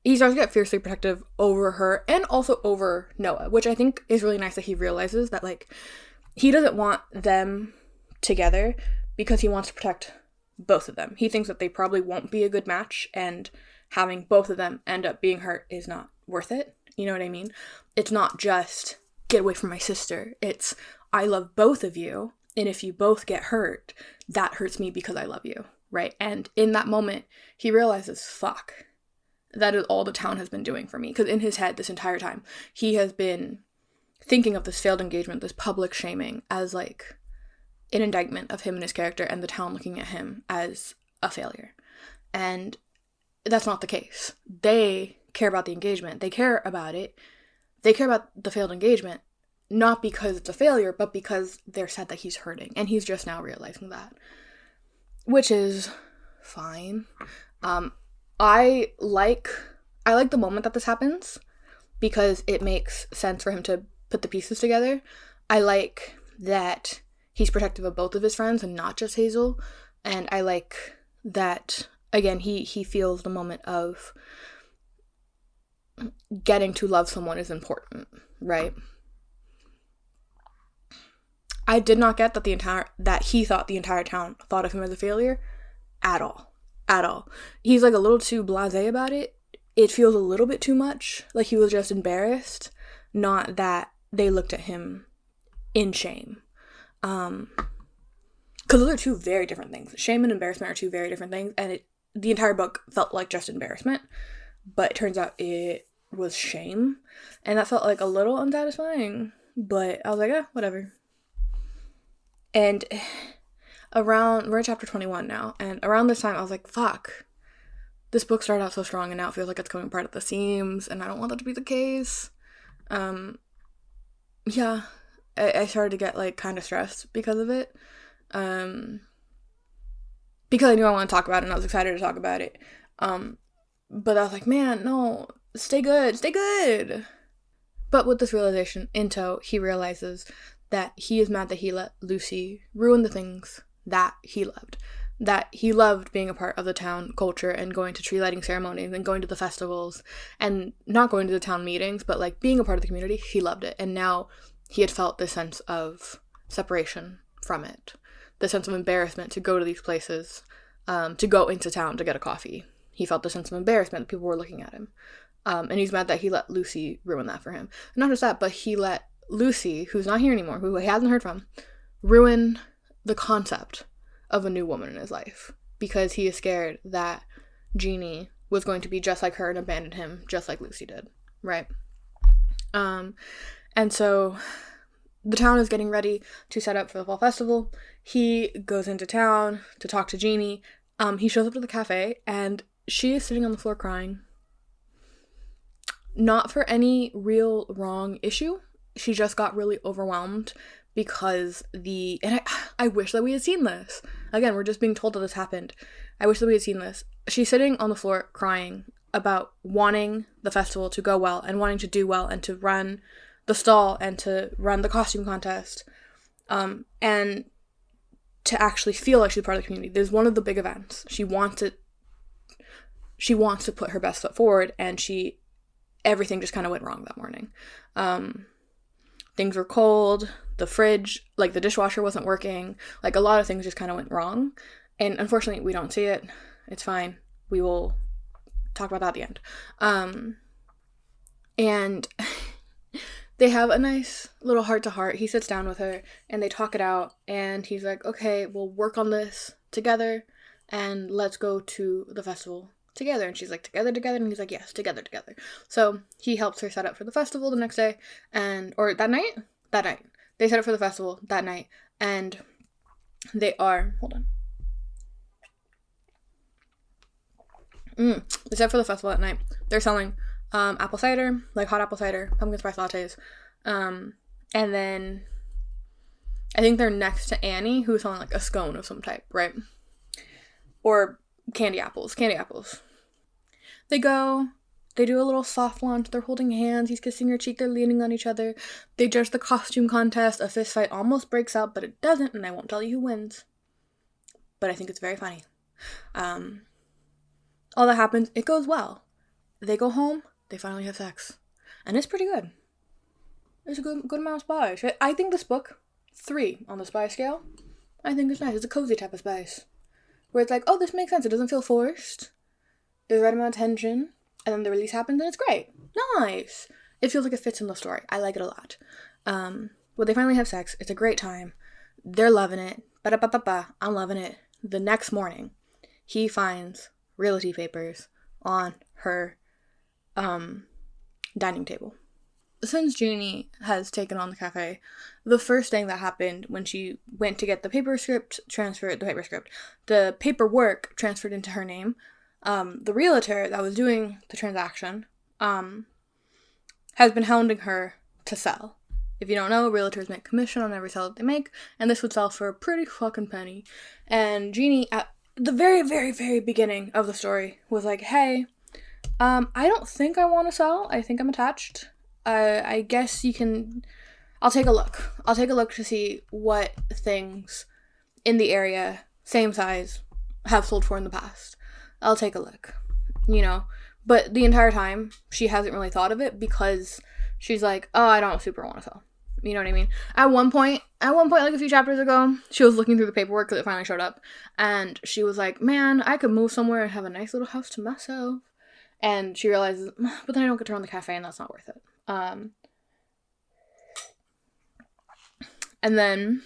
he starts to get fiercely protective over her and also over Noah, which I think is really nice that he realizes that, like, he doesn't want them together because he wants to protect both of them. He thinks that they probably won't be a good match, and having both of them end up being hurt is not worth it. You know what I mean? It's not just, get away from my sister. It's, I love both of you, and if you both get hurt, that hurts me because I love you, right? And in that moment, he realizes, fuck, that is all the town has been doing for me. Because in his head, this entire time, he has been thinking of this failed engagement, this public shaming, as, like, an indictment of him and his character, and the town looking at him as a failure. And that's not the case. They care about the engagement. They care about it. They care about the failed engagement, not because it's a failure, but because they're sad that he's hurting. And he's just now realizing that. Which is fine. I like the moment that this happens, because it makes sense for him to put the pieces together. I like that he's protective of both of his friends and not just Hazel. And I like that, again, he feels the moment of getting to love someone is important, right? I did not get that he thought the entire town thought of him as a failure at all. At all. He's, like, a little too blasé about it. It feels a little bit too much like he was just embarrassed, not that they looked at him in shame. Because those are two very different things. Shame and embarrassment are two very different things, and the entire book felt like just embarrassment, but it turns out it was shame, and that felt, like, a little unsatisfying, but I was like, whatever. And we're at chapter 21 now, and around this time I was like, fuck, this book started out so strong and now it feels like it's coming apart at the seams, and I don't want that to be the case. Yeah, I started to get, like, kind of stressed because of it. Because I knew I wanted to talk about it and I was excited to talk about it. But I was like, man, no, stay good. But with this realization in tow, he realizes that he is mad that he let Lucy ruin the things that he loved. That he loved being a part of the town culture and going to tree lighting ceremonies and going to the festivals and not going to the town meetings, but, like, being a part of the community. He loved it. And now he had felt this sense of separation from it. The sense of embarrassment to go to these places, to go into town to get a coffee. He felt the sense of embarrassment that people were looking at him. And he's mad that he let Lucy ruin that for him. And not just that, but he let Lucy, who's not here anymore, who he hasn't heard from, ruin the concept of a new woman in his life. Because he is scared that Jeannie was going to be just like her and abandon him just like Lucy did. Right? And so the town is getting ready to set up for the fall festival. He goes into town to talk to Jeannie. He shows up to the cafe, and she is sitting on the floor crying. Not for any real wrong issue. She just got really overwhelmed because and I wish that we had seen this. Again, we're just being told that this happened. I wish that we had seen this. She's sitting on the floor crying about wanting the festival to go well and wanting to do well and to run the stall and to run the costume contest, and to actually feel like she's part of the community. There's one of the big events. She wants to put her best foot forward, and everything just kind of went wrong that morning. Things were cold, the fridge, like the dishwasher wasn't working, like a lot of things just kind of went wrong, and unfortunately we don't see it. It's fine. We will talk about that at the end. And they have a nice little heart-to-heart. He sits down with her, and they talk it out, and he's like, okay, we'll work on this together, and let's go to the festival together. And she's like, together, and he's like, yes, together. So he helps her set up for the festival the next day, or that night. They set up for the festival that night, and they set up for the festival that night. They're selling apple cider, like hot apple cider, pumpkin spice lattes, and then I think they're next to Annie, who's selling like a scone of some type, right? Or candy apples. They go, they do a little soft launch, they're holding hands, he's kissing her cheek, they're leaning on each other, they judge the costume contest, a fist fight almost breaks out, but it doesn't, and I won't tell you who wins. But I think it's very funny. All that happens, it goes well. They go home, they finally have sex. And it's pretty good. There's a good amount of spice. I think this book, 3 on the spice scale, I think it's nice. It's a cozy type of spice. Where it's like, oh, this makes sense. It doesn't feel forced. There's the right amount of tension. And then the release happens and it's great. Nice. It feels like it fits in the story. I like it a lot. Well, they finally have sex. It's a great time. They're loving it. Ba-da-ba-ba-ba. I'm loving it. The next morning, he finds realty papers on her dining table. Since Jeannie has taken on the cafe, the first thing that happened when she went to get the paperwork transferred into her name, the realtor that was doing the transaction has been hounding her to sell. If you don't know, realtors make commission on every sale that they make, and this would sell for a pretty fucking penny. And Jeannie, at the very, very, very beginning of the story, was like, hey, I don't think I want to sell. I think I'm attached. I guess you can... I'll take a look. I'll take a look to see what things in the area, same size, have sold for in the past. I'll take a look. You know? But the entire time, she hasn't really thought of it because she's like, oh, I don't super want to sell. You know what I mean? At one point, like a few chapters ago, she was looking through the paperwork because it finally showed up. And she was like, man, I could move somewhere and have a nice little house to myself. And she realizes, but then I don't get to run the cafe and that's not worth it. And then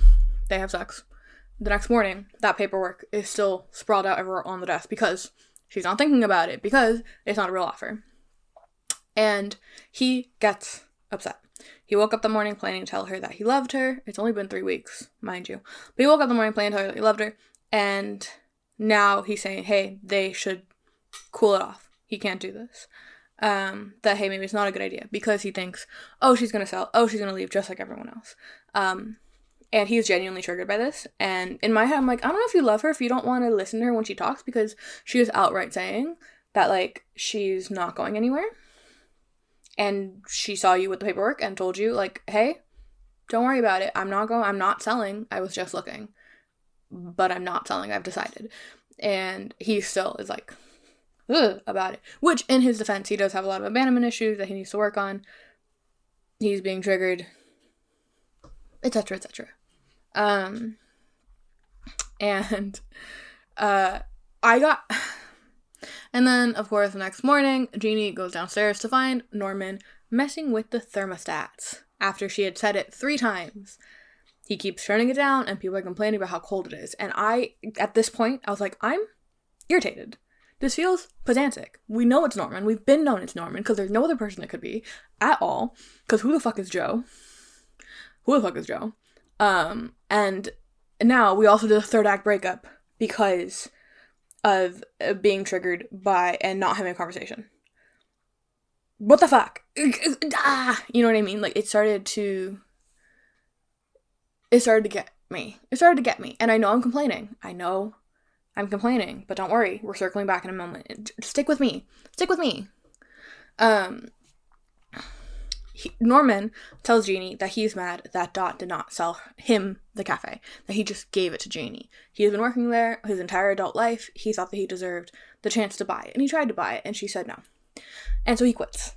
they have sex. The next morning, that paperwork is still sprawled out everywhere on the desk because she's not thinking about it because it's not a real offer. And he gets upset. He woke up the morning planning to tell her that he loved her. It's only been 3 weeks, mind you. But he woke up the morning planning to tell her that he loved her. And now he's saying, hey, they should cool it off. He can't do this. that, hey, maybe it's not a good idea, because he thinks, oh, she's gonna sell, oh, she's gonna leave just like everyone else. And he's genuinely triggered by this. And in my head, I'm like, I don't know if you love her if you don't want to listen to her when she talks, because she is outright saying that, like, she's not going anywhere. And she saw you with the paperwork and told you, like, hey, don't worry about it. I'm not selling. I was just looking. But I'm not selling. I've decided. And he still is like, ugh, about it. Which, in his defense, he does have a lot of abandonment issues that he needs to work on. He's being triggered, etc., etc. And then, of course, the next morning, Jeannie goes downstairs to find Norman messing with the thermostats after she had set it 3 times. He keeps turning it down, and people are complaining about how cold it is. And at this point, I was like, I'm irritated. This feels pedantic. We know it's Norman. We've been known it's Norman, because there's no other person it could be at all. Because who the fuck is Joe? And now we also did a 3rd act breakup because of being triggered by and not having a conversation. What the fuck? You know what I mean? Like, it started to get me. And I know I'm complaining. But don't worry. We're circling back in a moment. Stick with me. Norman tells Jeannie that he's mad that Dot did not sell him the cafe, that he just gave it to Jeannie. He has been working there his entire adult life. He thought that he deserved the chance to buy it, and he tried to buy it, and she said no. And so he quits,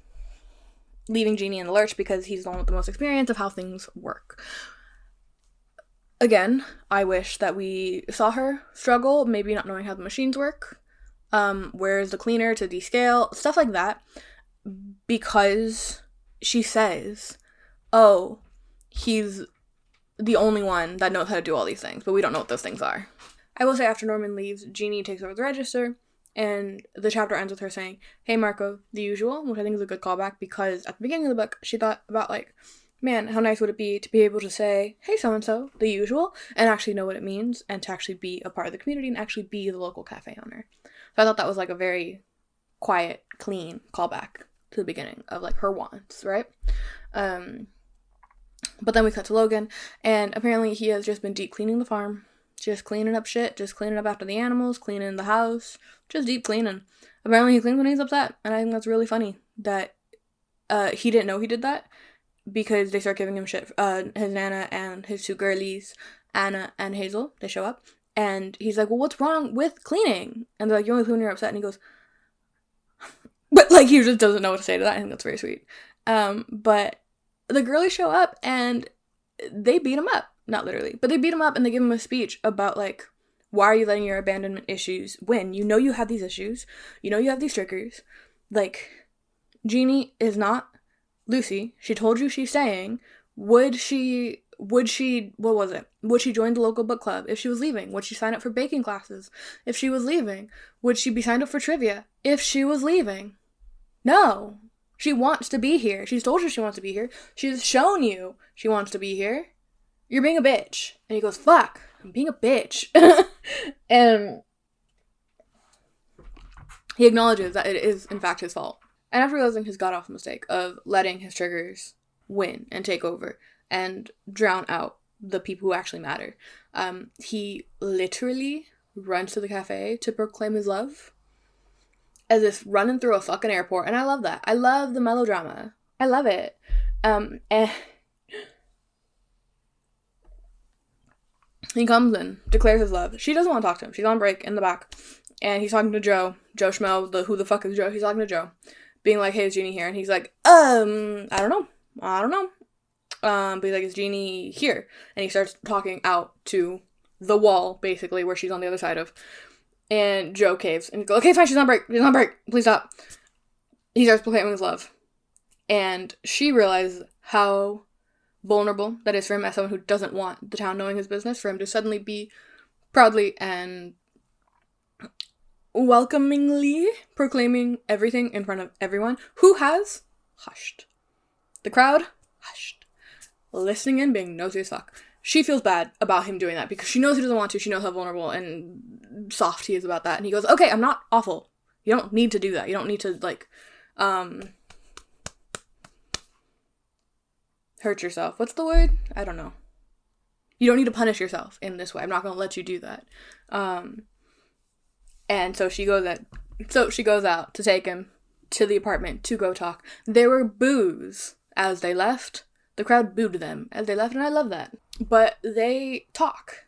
leaving Jeannie in the lurch because he's the one with the most experience of how things work. Again, I wish that we saw her struggle, maybe not knowing how the machines work. Where's the cleaner to descale, stuff like that, because she says, oh, he's the only one that knows how to do all these things, but we don't know what those things are. I will say, after Norman leaves, Jeannie takes over the register, and the chapter ends with her saying, hey, Marco, the usual, which I think is a good callback, because at the beginning of the book, she thought about, like, man, how nice would it be to be able to say, hey, so-and-so, the usual, and actually know what it means, and to actually be a part of the community, and actually be the local cafe owner. So I thought that was, like, a very quiet, clean callback to the beginning of, like, her wants, right? But then we cut to Logan, and apparently he has just been deep cleaning the farm, just cleaning up shit, just cleaning up after the animals, cleaning the house, just deep cleaning. Apparently he cleans when he's upset, and I think that's really funny that he didn't know he did that, because they start giving him shit. His Nana and his 2 girlies, Anna and Hazel, they show up, and he's like, well, what's wrong with cleaning? And they're like, you only clean when you're upset, and he goes, but, like, he just doesn't know what to say to that. I think that's very sweet. But the girlies show up, and they beat him up. Not literally, but they beat him up, and they give him a speech about, like, why are you letting your abandonment issues win? You know you have these issues. You know you have these triggers. Like, Jeannie is not Lucy. She told you she's staying. Would she, what was it? Would she join the local book club if she was leaving? Would she sign up for baking classes if she was leaving? Would she be signed up for trivia if she was leaving? No. She wants to be here. She's told you she wants to be here. She's shown you she wants to be here. You're being a bitch. And he goes, fuck, I'm being a bitch. And he acknowledges that it is, in fact, his fault. And after realizing his god-awful mistake of letting his triggers win and take over and drown out the people who actually matter, he literally runs to the cafe to proclaim his love, as if running through a fucking airport. And I love that. I love the melodrama. I love it. And he comes in, declares his love. She doesn't want to talk to him. She's on break in the back. And he's talking to Joe Schmo, who the fuck is Joe? He's talking to Joe, being like, hey, is Jeannie here? And he's like, I don't know. But he's like, is Jeannie here? And he starts talking out to the wall, basically, where she's on the other side of. And Joe caves. And he goes, okay, fine, she's on break. Please stop. He starts proclaiming his love. And she realizes how vulnerable that is for him as someone who doesn't want the town knowing his business, for him to suddenly be proudly and welcomingly proclaiming everything in front of everyone who has hushed. The crowd hushed. Listening in, being nosy as fuck. She feels bad about him doing that because she knows he doesn't want to. She knows how vulnerable and soft he is about that. And he goes, okay, I'm not awful. You don't need to do that. You don't need to, like, hurt yourself. What's the word? I don't know. You don't need to punish yourself in this way. I'm not going to let you do that. And so she goes out to take him to the apartment to go talk. There were boos as they left. The crowd booed them as they left, and I love that. But they talk.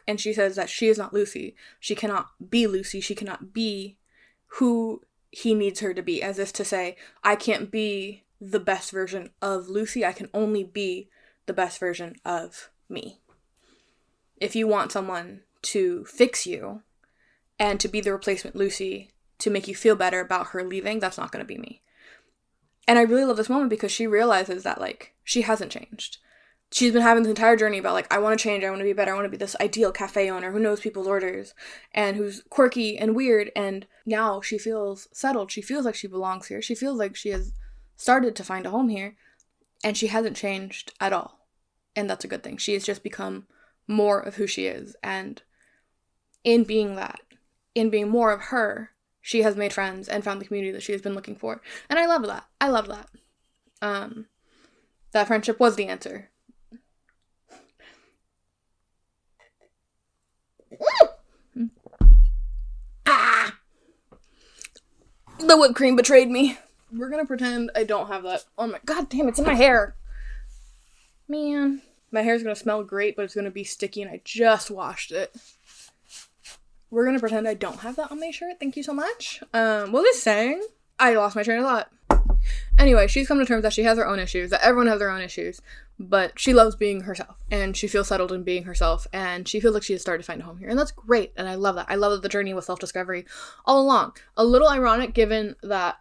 And she says that she is not Lucy. She cannot be Lucy. She cannot be who he needs her to be. As if to say, I can't be the best version of Lucy. I can only be the best version of me. If you want someone to fix you and to be the replacement Lucy to make you feel better about her leaving, that's not going to be me. And I really love this moment because she realizes that, like, she hasn't changed. She's been having this entire journey about, like, I want to change, I want to be better, I want to be this ideal cafe owner who knows people's orders and who's quirky and weird, and now she feels settled. She feels like she belongs here. She feels like she has started to find a home here, and she hasn't changed at all. And that's a good thing. She has just become more of who she is, and in being that, in being more of her, she has made friends and found the community that she has been looking for. And I love that. I love that. That friendship was the answer. Ah! The whipped cream betrayed me. We're gonna pretend I don't have that. Oh my god damn, it's in my hair. Man. My hair's gonna smell great, but it's gonna be sticky, and I just washed it. We're gonna pretend I don't have that on my shirt. Thank you so much. What was I saying? I lost my train of thought. Anyway, she's come to terms that she has her own issues, that everyone has their own issues, but she loves being herself, and she feels settled in being herself, and she feels like she has started to find a home here, and that's great, and I love that. I love that the journey was self-discovery all along. A little ironic given that,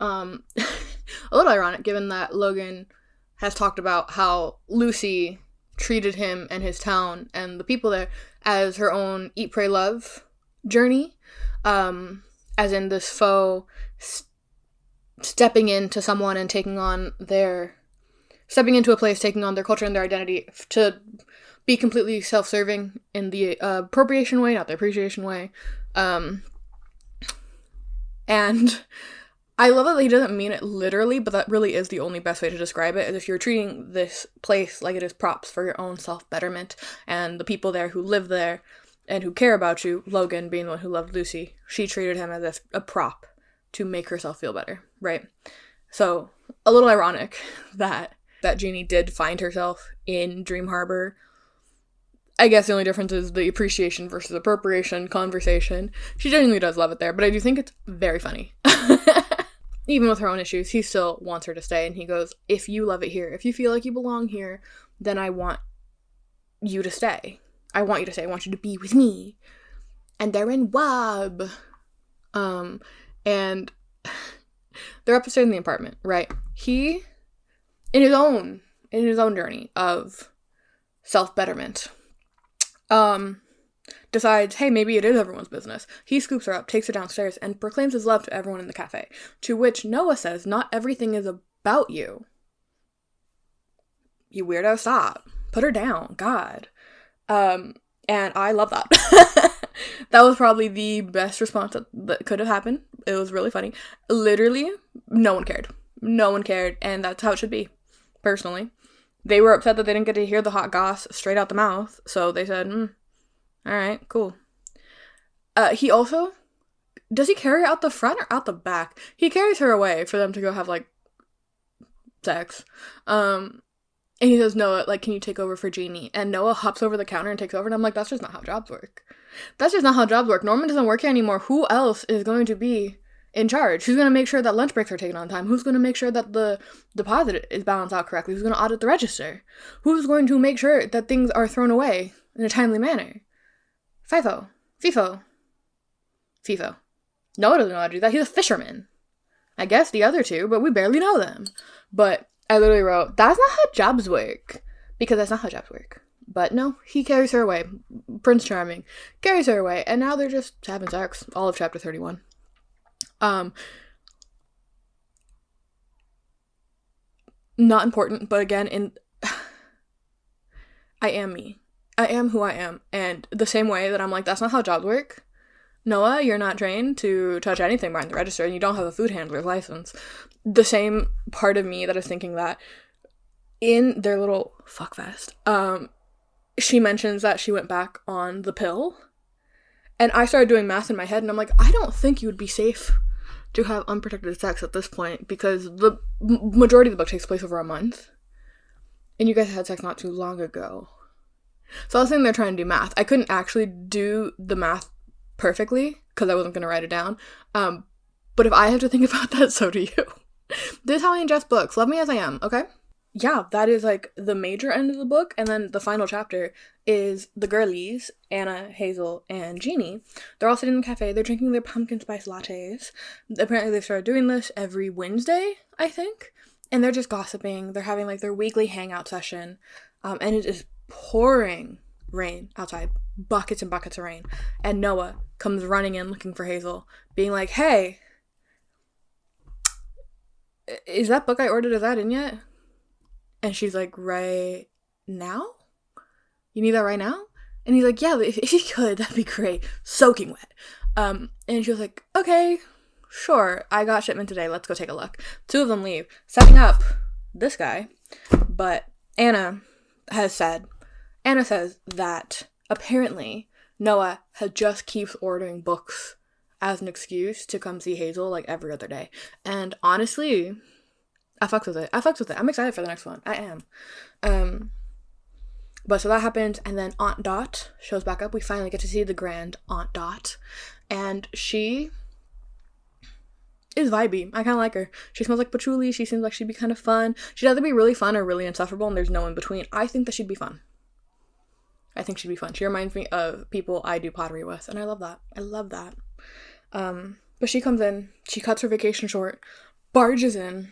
Logan has talked about how Lucy treated him and his town and the people there as her own eat, pray, love journey, as in this faux stepping into someone and stepping into a place, taking on their culture and their identity to be completely self-serving in the appropriation way, not the appreciation way. And I love that he doesn't mean it literally, but that really is the only best way to describe it, is if you're treating this place like it is props for your own self-betterment, and the people there who live there and who care about you, Logan being the one who loved Lucy, she treated him as a prop to make herself feel better, right? So, a little ironic that Jeannie did find herself in Dream Harbor. I guess the only difference is the appreciation versus appropriation conversation. She genuinely does love it there, but I do think it's very funny. Even with her own issues, he still wants her to stay, and he goes, if you love it here, if you feel like you belong here, then I want you to stay. I want you to stay. I want you to be with me. And they're in WAB. And they're upstairs in the apartment, right? He, in his own journey of self-betterment, decides, hey, maybe it is everyone's business. He scoops her up, takes her downstairs, and proclaims his love to everyone in the cafe. To which Noah says, not everything is about you. You weirdo, stop. Put her down. God. And I love that. That was probably the best response that could have happened. It was really funny. Literally, no one cared. No one cared, and that's how it should be, personally. They were upset that they didn't get to hear the hot goss straight out the mouth, so they said, alright, cool. He also, does he carry her out the front or out the back? He carries her away for them to go have, like, sex. And he says, Noah, like, can you take over for Jeannie? And Noah hops over the counter and takes over, and I'm like, that's just not how jobs work. That's just not how jobs work. Norman doesn't work here anymore. Who else is going to be in charge? Who's going to make sure that lunch breaks are taken on time? Who's going to make sure that the deposit is balanced out correctly? Who's going to audit the register? Who's going to make sure that things are thrown away in a timely manner? FIFO. Noah doesn't know how to do that. He's a fisherman. I guess the other two, but we barely know them. But I literally wrote, that's not how jobs work. Because that's not how jobs work. But no, he carries her away. Prince Charming carries her away. And now they're just having sex. All of chapter 31. Not important, but again, I am me. I am who I am. And the same way that I'm like, that's not how jobs work, Noah, you're not trained to touch anything behind the register, and you don't have a food handler's license. The same part of me that is thinking that in their little fuckfest, she mentions that she went back on the pill, and I started doing math in my head, and I'm like, I don't think you would be safe to have unprotected sex at this point, because the majority of the book takes place over a month, and you guys had sex not too long ago. So I was sitting there trying to do math. I couldn't actually do the math perfectly, because I wasn't going to write it down, but if I have to think about that, so do you. This is how I ingest books. Love me as I am, okay? Yeah, that is, like, the major end of the book, and then the final chapter is the girlies, Anna, Hazel, and Jeannie. They're all sitting in the cafe, they're drinking their pumpkin spice lattes. Apparently they've started doing this every Wednesday, I think, and they're just gossiping. They're having, like, their weekly hangout session, and it is pouring rain outside, buckets and buckets of rain, and Noah comes running in looking for Hazel, being like, hey, is that book I ordered, is that in yet? And she's like, right now? You need that right now? And he's like, yeah, if you could, that'd be great. Soaking wet. And she was like, okay, sure. I got shipment today. Let's go take a look. Two of them leave, setting up this guy. But Anna says that apparently Noah just keeps ordering books as an excuse to come see Hazel, like, every other day. And honestly, I fucks with it. I'm excited for the next one. I am. But so that happens, and then Aunt Dot shows back up. We finally get to see the grand Aunt Dot. And she is vibey. I kind of like her. She smells like patchouli. She seems like she'd be kind of fun. She'd either be really fun or really insufferable, and there's no in between. I think that she'd be fun. She reminds me of people I do pottery with, and I love that. But she comes in, she cuts her vacation short, barges in,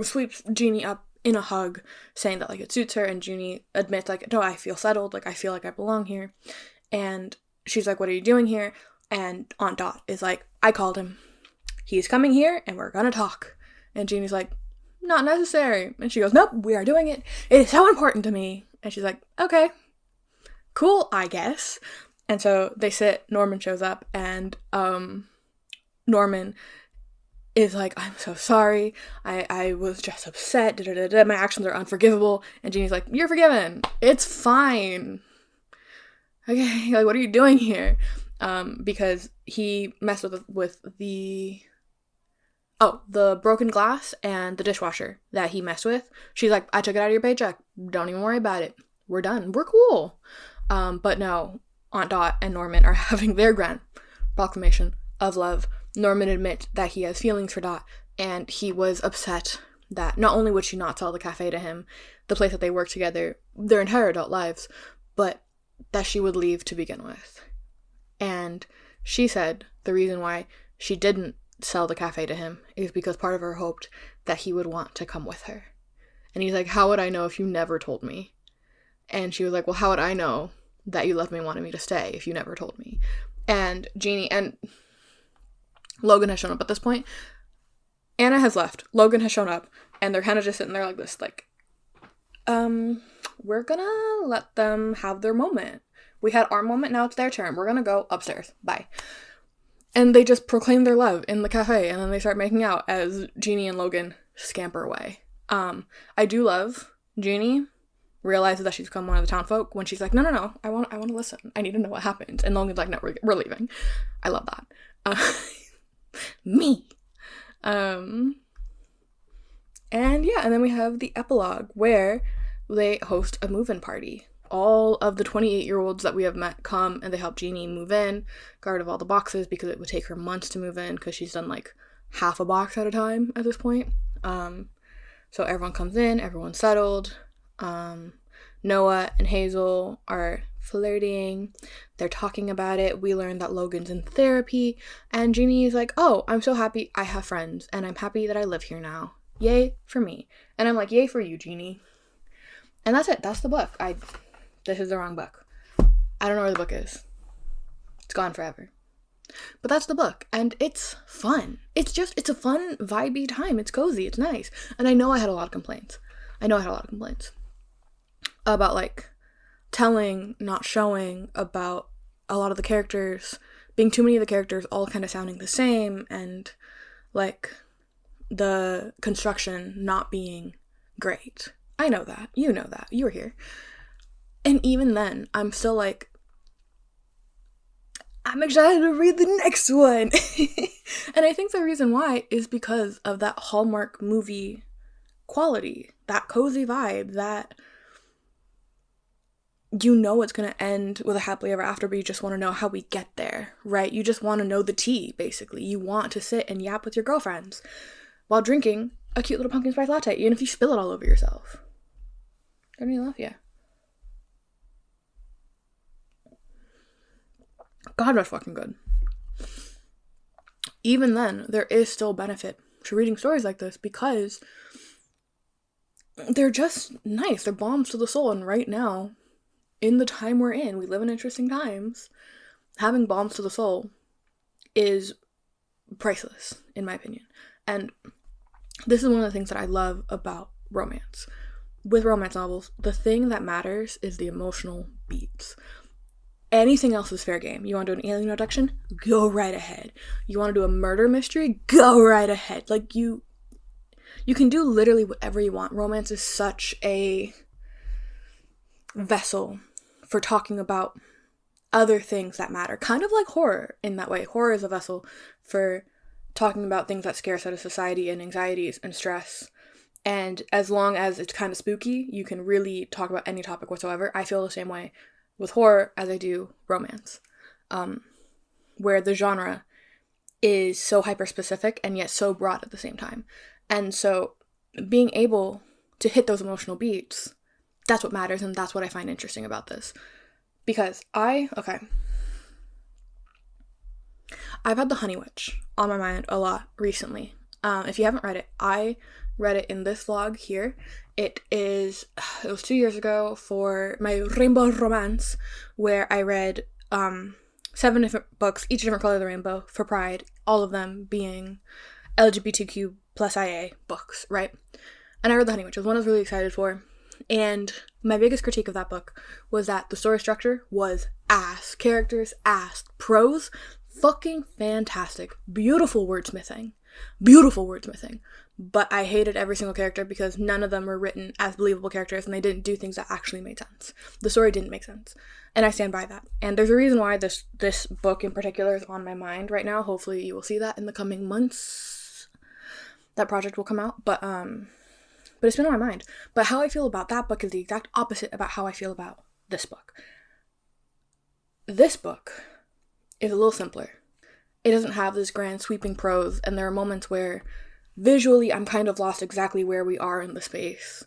sweeps Jeannie up in a hug, saying that, like, it suits her, and Jeannie admits, like, no, I feel settled, like, I feel like I belong here. And she's like, what are you doing here? And Aunt Dot is like, I called him. He's coming here, and we're gonna talk. And Jeannie's like, not necessary. And she goes, nope, we are doing it. It is so important to me. And she's like, okay, cool, I guess. And so they sit, Norman shows up, and Norman is like, I'm so sorry, I was just upset, my actions are unforgivable. And Jeannie's like, you're forgiven, it's fine. Okay, like, what are you doing here? Because he messed with the broken glass and the dishwasher that he messed with. She's like, I took it out of your paycheck, don't even worry about it, we're done, we're cool. But no, Aunt Dot and Norman are having their grand proclamation of love. Norman admits that he has feelings for Dot, and he was upset that not only would she not sell the cafe to him, the place that they work together their entire adult lives, but that she would leave to begin with. And she said the reason why she didn't sell the cafe to him is because part of her hoped that he would want to come with her. And he's like, how would I know if you never told me? And she was like, well, how would I know that you loved me and wanted me to stay if you never told me? And Jeannie and Logan has shown up at this point. Anna has left. Logan has shown up. And they're kind of just sitting there like this, like, we're gonna let them have their moment. We had our moment, now it's their turn. We're gonna go upstairs. Bye. And they just proclaim their love in the cafe, and then they start making out as Jeannie and Logan scamper away. I do love Jeannie realizes that she's become one of the town folk when she's like, no, I want to listen. I need to know what happened. And Logan's like, no, we're leaving. I love that. Me. And yeah, and then we have the epilogue where they host a move-in party. All of the 28-year-olds that we have met come and they help Jeannie move in, get rid of all the boxes because it would take her months to move in because she's done like half a box at a time at this point. So everyone comes in, everyone's settled. Noah and Hazel are flirting. They're talking about it. We learn that Logan's in therapy, and Jeannie is like, oh, I'm so happy I have friends, and I'm happy that I live here now. Yay for me. And I'm like, yay for you, Jeannie. And that's it. That's the book. This is the wrong book. I don't know where the book is. It's gone forever. But that's the book, and it's fun. It's a fun, vibey time. It's cozy. It's nice. And I know I had a lot of complaints. About, like, telling, not showing, about a lot of the characters being too many of the characters all kind of sounding the same, and like the construction not being great. I know that. You know that. You were here. And even then, I'm still like, I'm excited to read the next one. And I think the reason why is because of that Hallmark movie quality, that cozy vibe, that you know it's going to end with a happily ever after, but you just want to know how we get there, right? You just want to know the tea, basically. You want to sit and yap with your girlfriends while drinking a cute little pumpkin spice latte, even if you spill it all over yourself. Don't you love? Yeah. God, that's fucking good. Even then, there is still benefit to reading stories like this because they're just nice. They're balms to the soul. And right now, in the time we're in, we live in interesting times, having balms to the soul is priceless, in my opinion. And this is one of the things that I love about romance. With romance novels, the thing that matters is the emotional beats. Anything else is fair game. You want to do an alien abduction? Go right ahead. You want to do a murder mystery? Go right ahead. Like, you can do literally whatever you want. Romance is such a vessel for talking about other things that matter. Kind of like horror in that way. Horror is a vessel for talking about things that scare us out of society and anxieties and stress. And as long as it's kind of spooky, you can really talk about any topic whatsoever. I feel the same way with horror as I do romance, where the genre is so hyper-specific and yet so broad at the same time. And so being able to hit those emotional beats, that's what matters, and that's what I find interesting about this. Because I've had The Honey Witch on my mind a lot recently. If you haven't read it, I read it in this vlog here. It was 2 years ago for my rainbow romance, where I read 7 different books, each different color of the rainbow, for Pride, all of them being LGBTQ plus IA books, right? And I read The Honey Witch. It was one I was really excited for. And my biggest critique of that book was that the story structure was ass. Characters ass. Prose, fucking fantastic. Beautiful wordsmithing. But I hated every single character because none of them were written as believable characters, and they didn't do things that actually made sense. The story didn't make sense. And I stand by that. And there's a reason why this book in particular is on my mind right now. Hopefully you will see that in the coming months. That project will come out. But it's been on my mind. But how I feel about that book is the exact opposite about how I feel about this book. This book is a little simpler. It doesn't have this grand sweeping prose, and there are moments where visually I'm kind of lost exactly where we are in the space.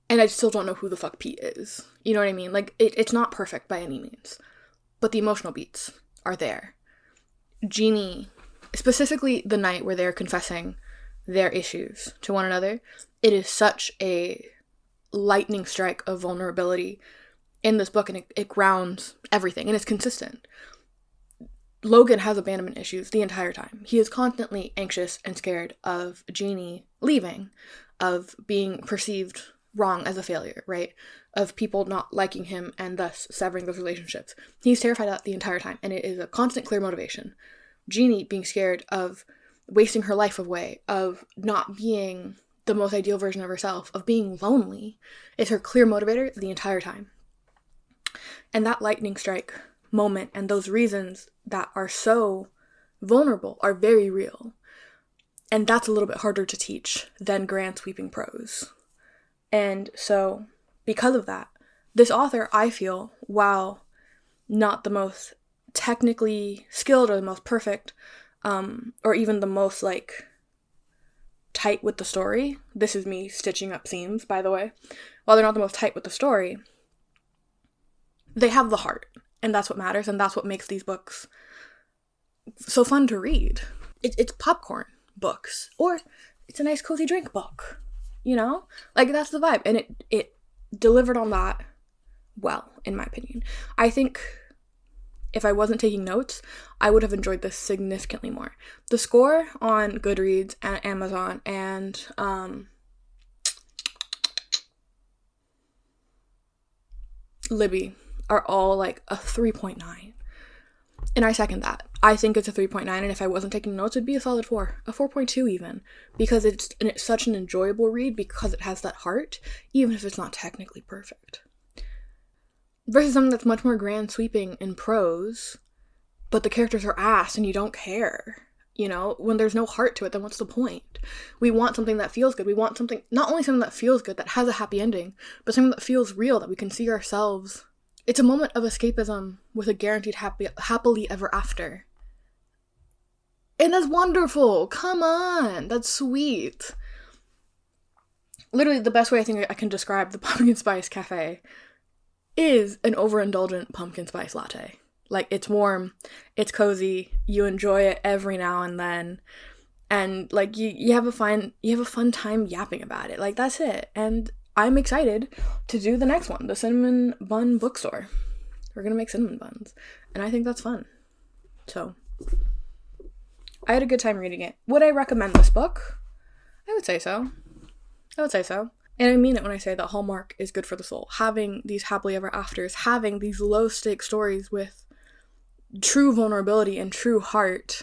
And I still don't know who the fuck Pete is. You know what I mean? Like, it's not perfect by any means. But the emotional beats are there. Jeannie, specifically the night where they're confessing their issues to one another, it is such a lightning strike of vulnerability in this book, and it grounds everything, and it's consistent. Logan has abandonment issues the entire time. He is constantly anxious and scared of Jeannie leaving, of being perceived wrong as a failure, right? Of people not liking him and thus severing those relationships. He's terrified of that the entire time, and it is a constant, clear motivation. Jeannie being scared of wasting her life away, of not being the most ideal version of herself, of being lonely, is her clear motivator the entire time. And that lightning strike moment and those reasons that are so vulnerable are very real. And that's a little bit harder to teach than grand sweeping prose. And so, because of that, this author, I feel, while not the most technically skilled or the most perfect, or even the most, like, tight with the story, this is me stitching up seams, by the way, while they're not the most tight with the story, they have the heart. And that's what matters, and that's what makes these books so fun to read. It's popcorn books, or it's a nice cozy drink book, you know? Like, that's the vibe, and it delivered on that well, in my opinion. I think if I wasn't taking notes, I would have enjoyed this significantly more. The score on Goodreads and Amazon and Libby are all like a 3.9. And I second that. I think it's a 3.9, and if I wasn't taking notes, it'd be a solid 4, a 4.2 even, because it's such an enjoyable read because it has that heart, even if it's not technically perfect. Versus something that's much more grand sweeping in prose, but the characters are ass and you don't care. You know, when there's no heart to it, then what's the point? We want something that feels good. We want something, not only something that feels good, that has a happy ending, but something that feels real, that we can see ourselves. It's a moment of escapism with a guaranteed happily ever after. And that's wonderful. Come on. That's sweet. Literally, the best way I think I can describe the pumpkin spice cafe is an overindulgent pumpkin spice latte. Like, it's warm, it's cozy, you enjoy it every now and then, and like you have a fun time yapping about it. Like, that's it. And I'm excited to do the next one, the cinnamon bun bookstore. We're gonna make cinnamon buns, and I think that's fun. So I had a good time reading it. Would I recommend this book? I would say so. And I mean it when I say that Hallmark is good for the soul. Having these happily ever afters, having these low stakes stories with true vulnerability and true heart,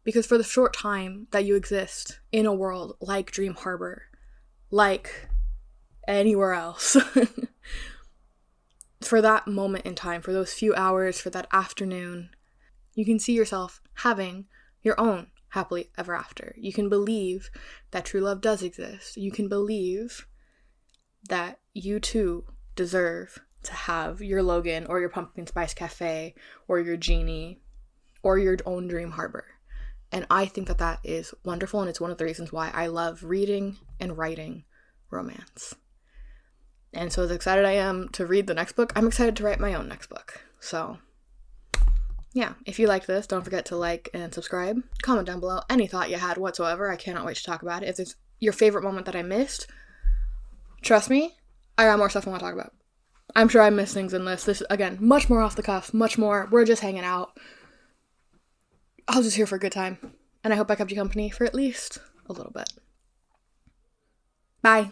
because for the short time that you exist in a world like Dream Harbor, like anywhere else, for that moment in time, for those few hours, for that afternoon, you can see yourself having your own happily ever after. You can believe that true love does exist. You can believe that you too deserve to have your Logan or your pumpkin spice cafe or your genie or your own dream harbor. And I think that that is wonderful, and it's one of the reasons why I love reading and writing romance. And so as excited I am to read the next book, I'm excited to write my own next book. So yeah, if you liked this, don't forget to like and subscribe. Comment down below any thought you had whatsoever. I cannot wait to talk about it. If it's your favorite moment that I missed, trust me, I got more stuff I want to talk about. I'm sure I missed things in this. This, again, much more off the cuff, much more, we're just hanging out. I was just here for a good time. And I hope I kept you company for at least a little bit. Bye.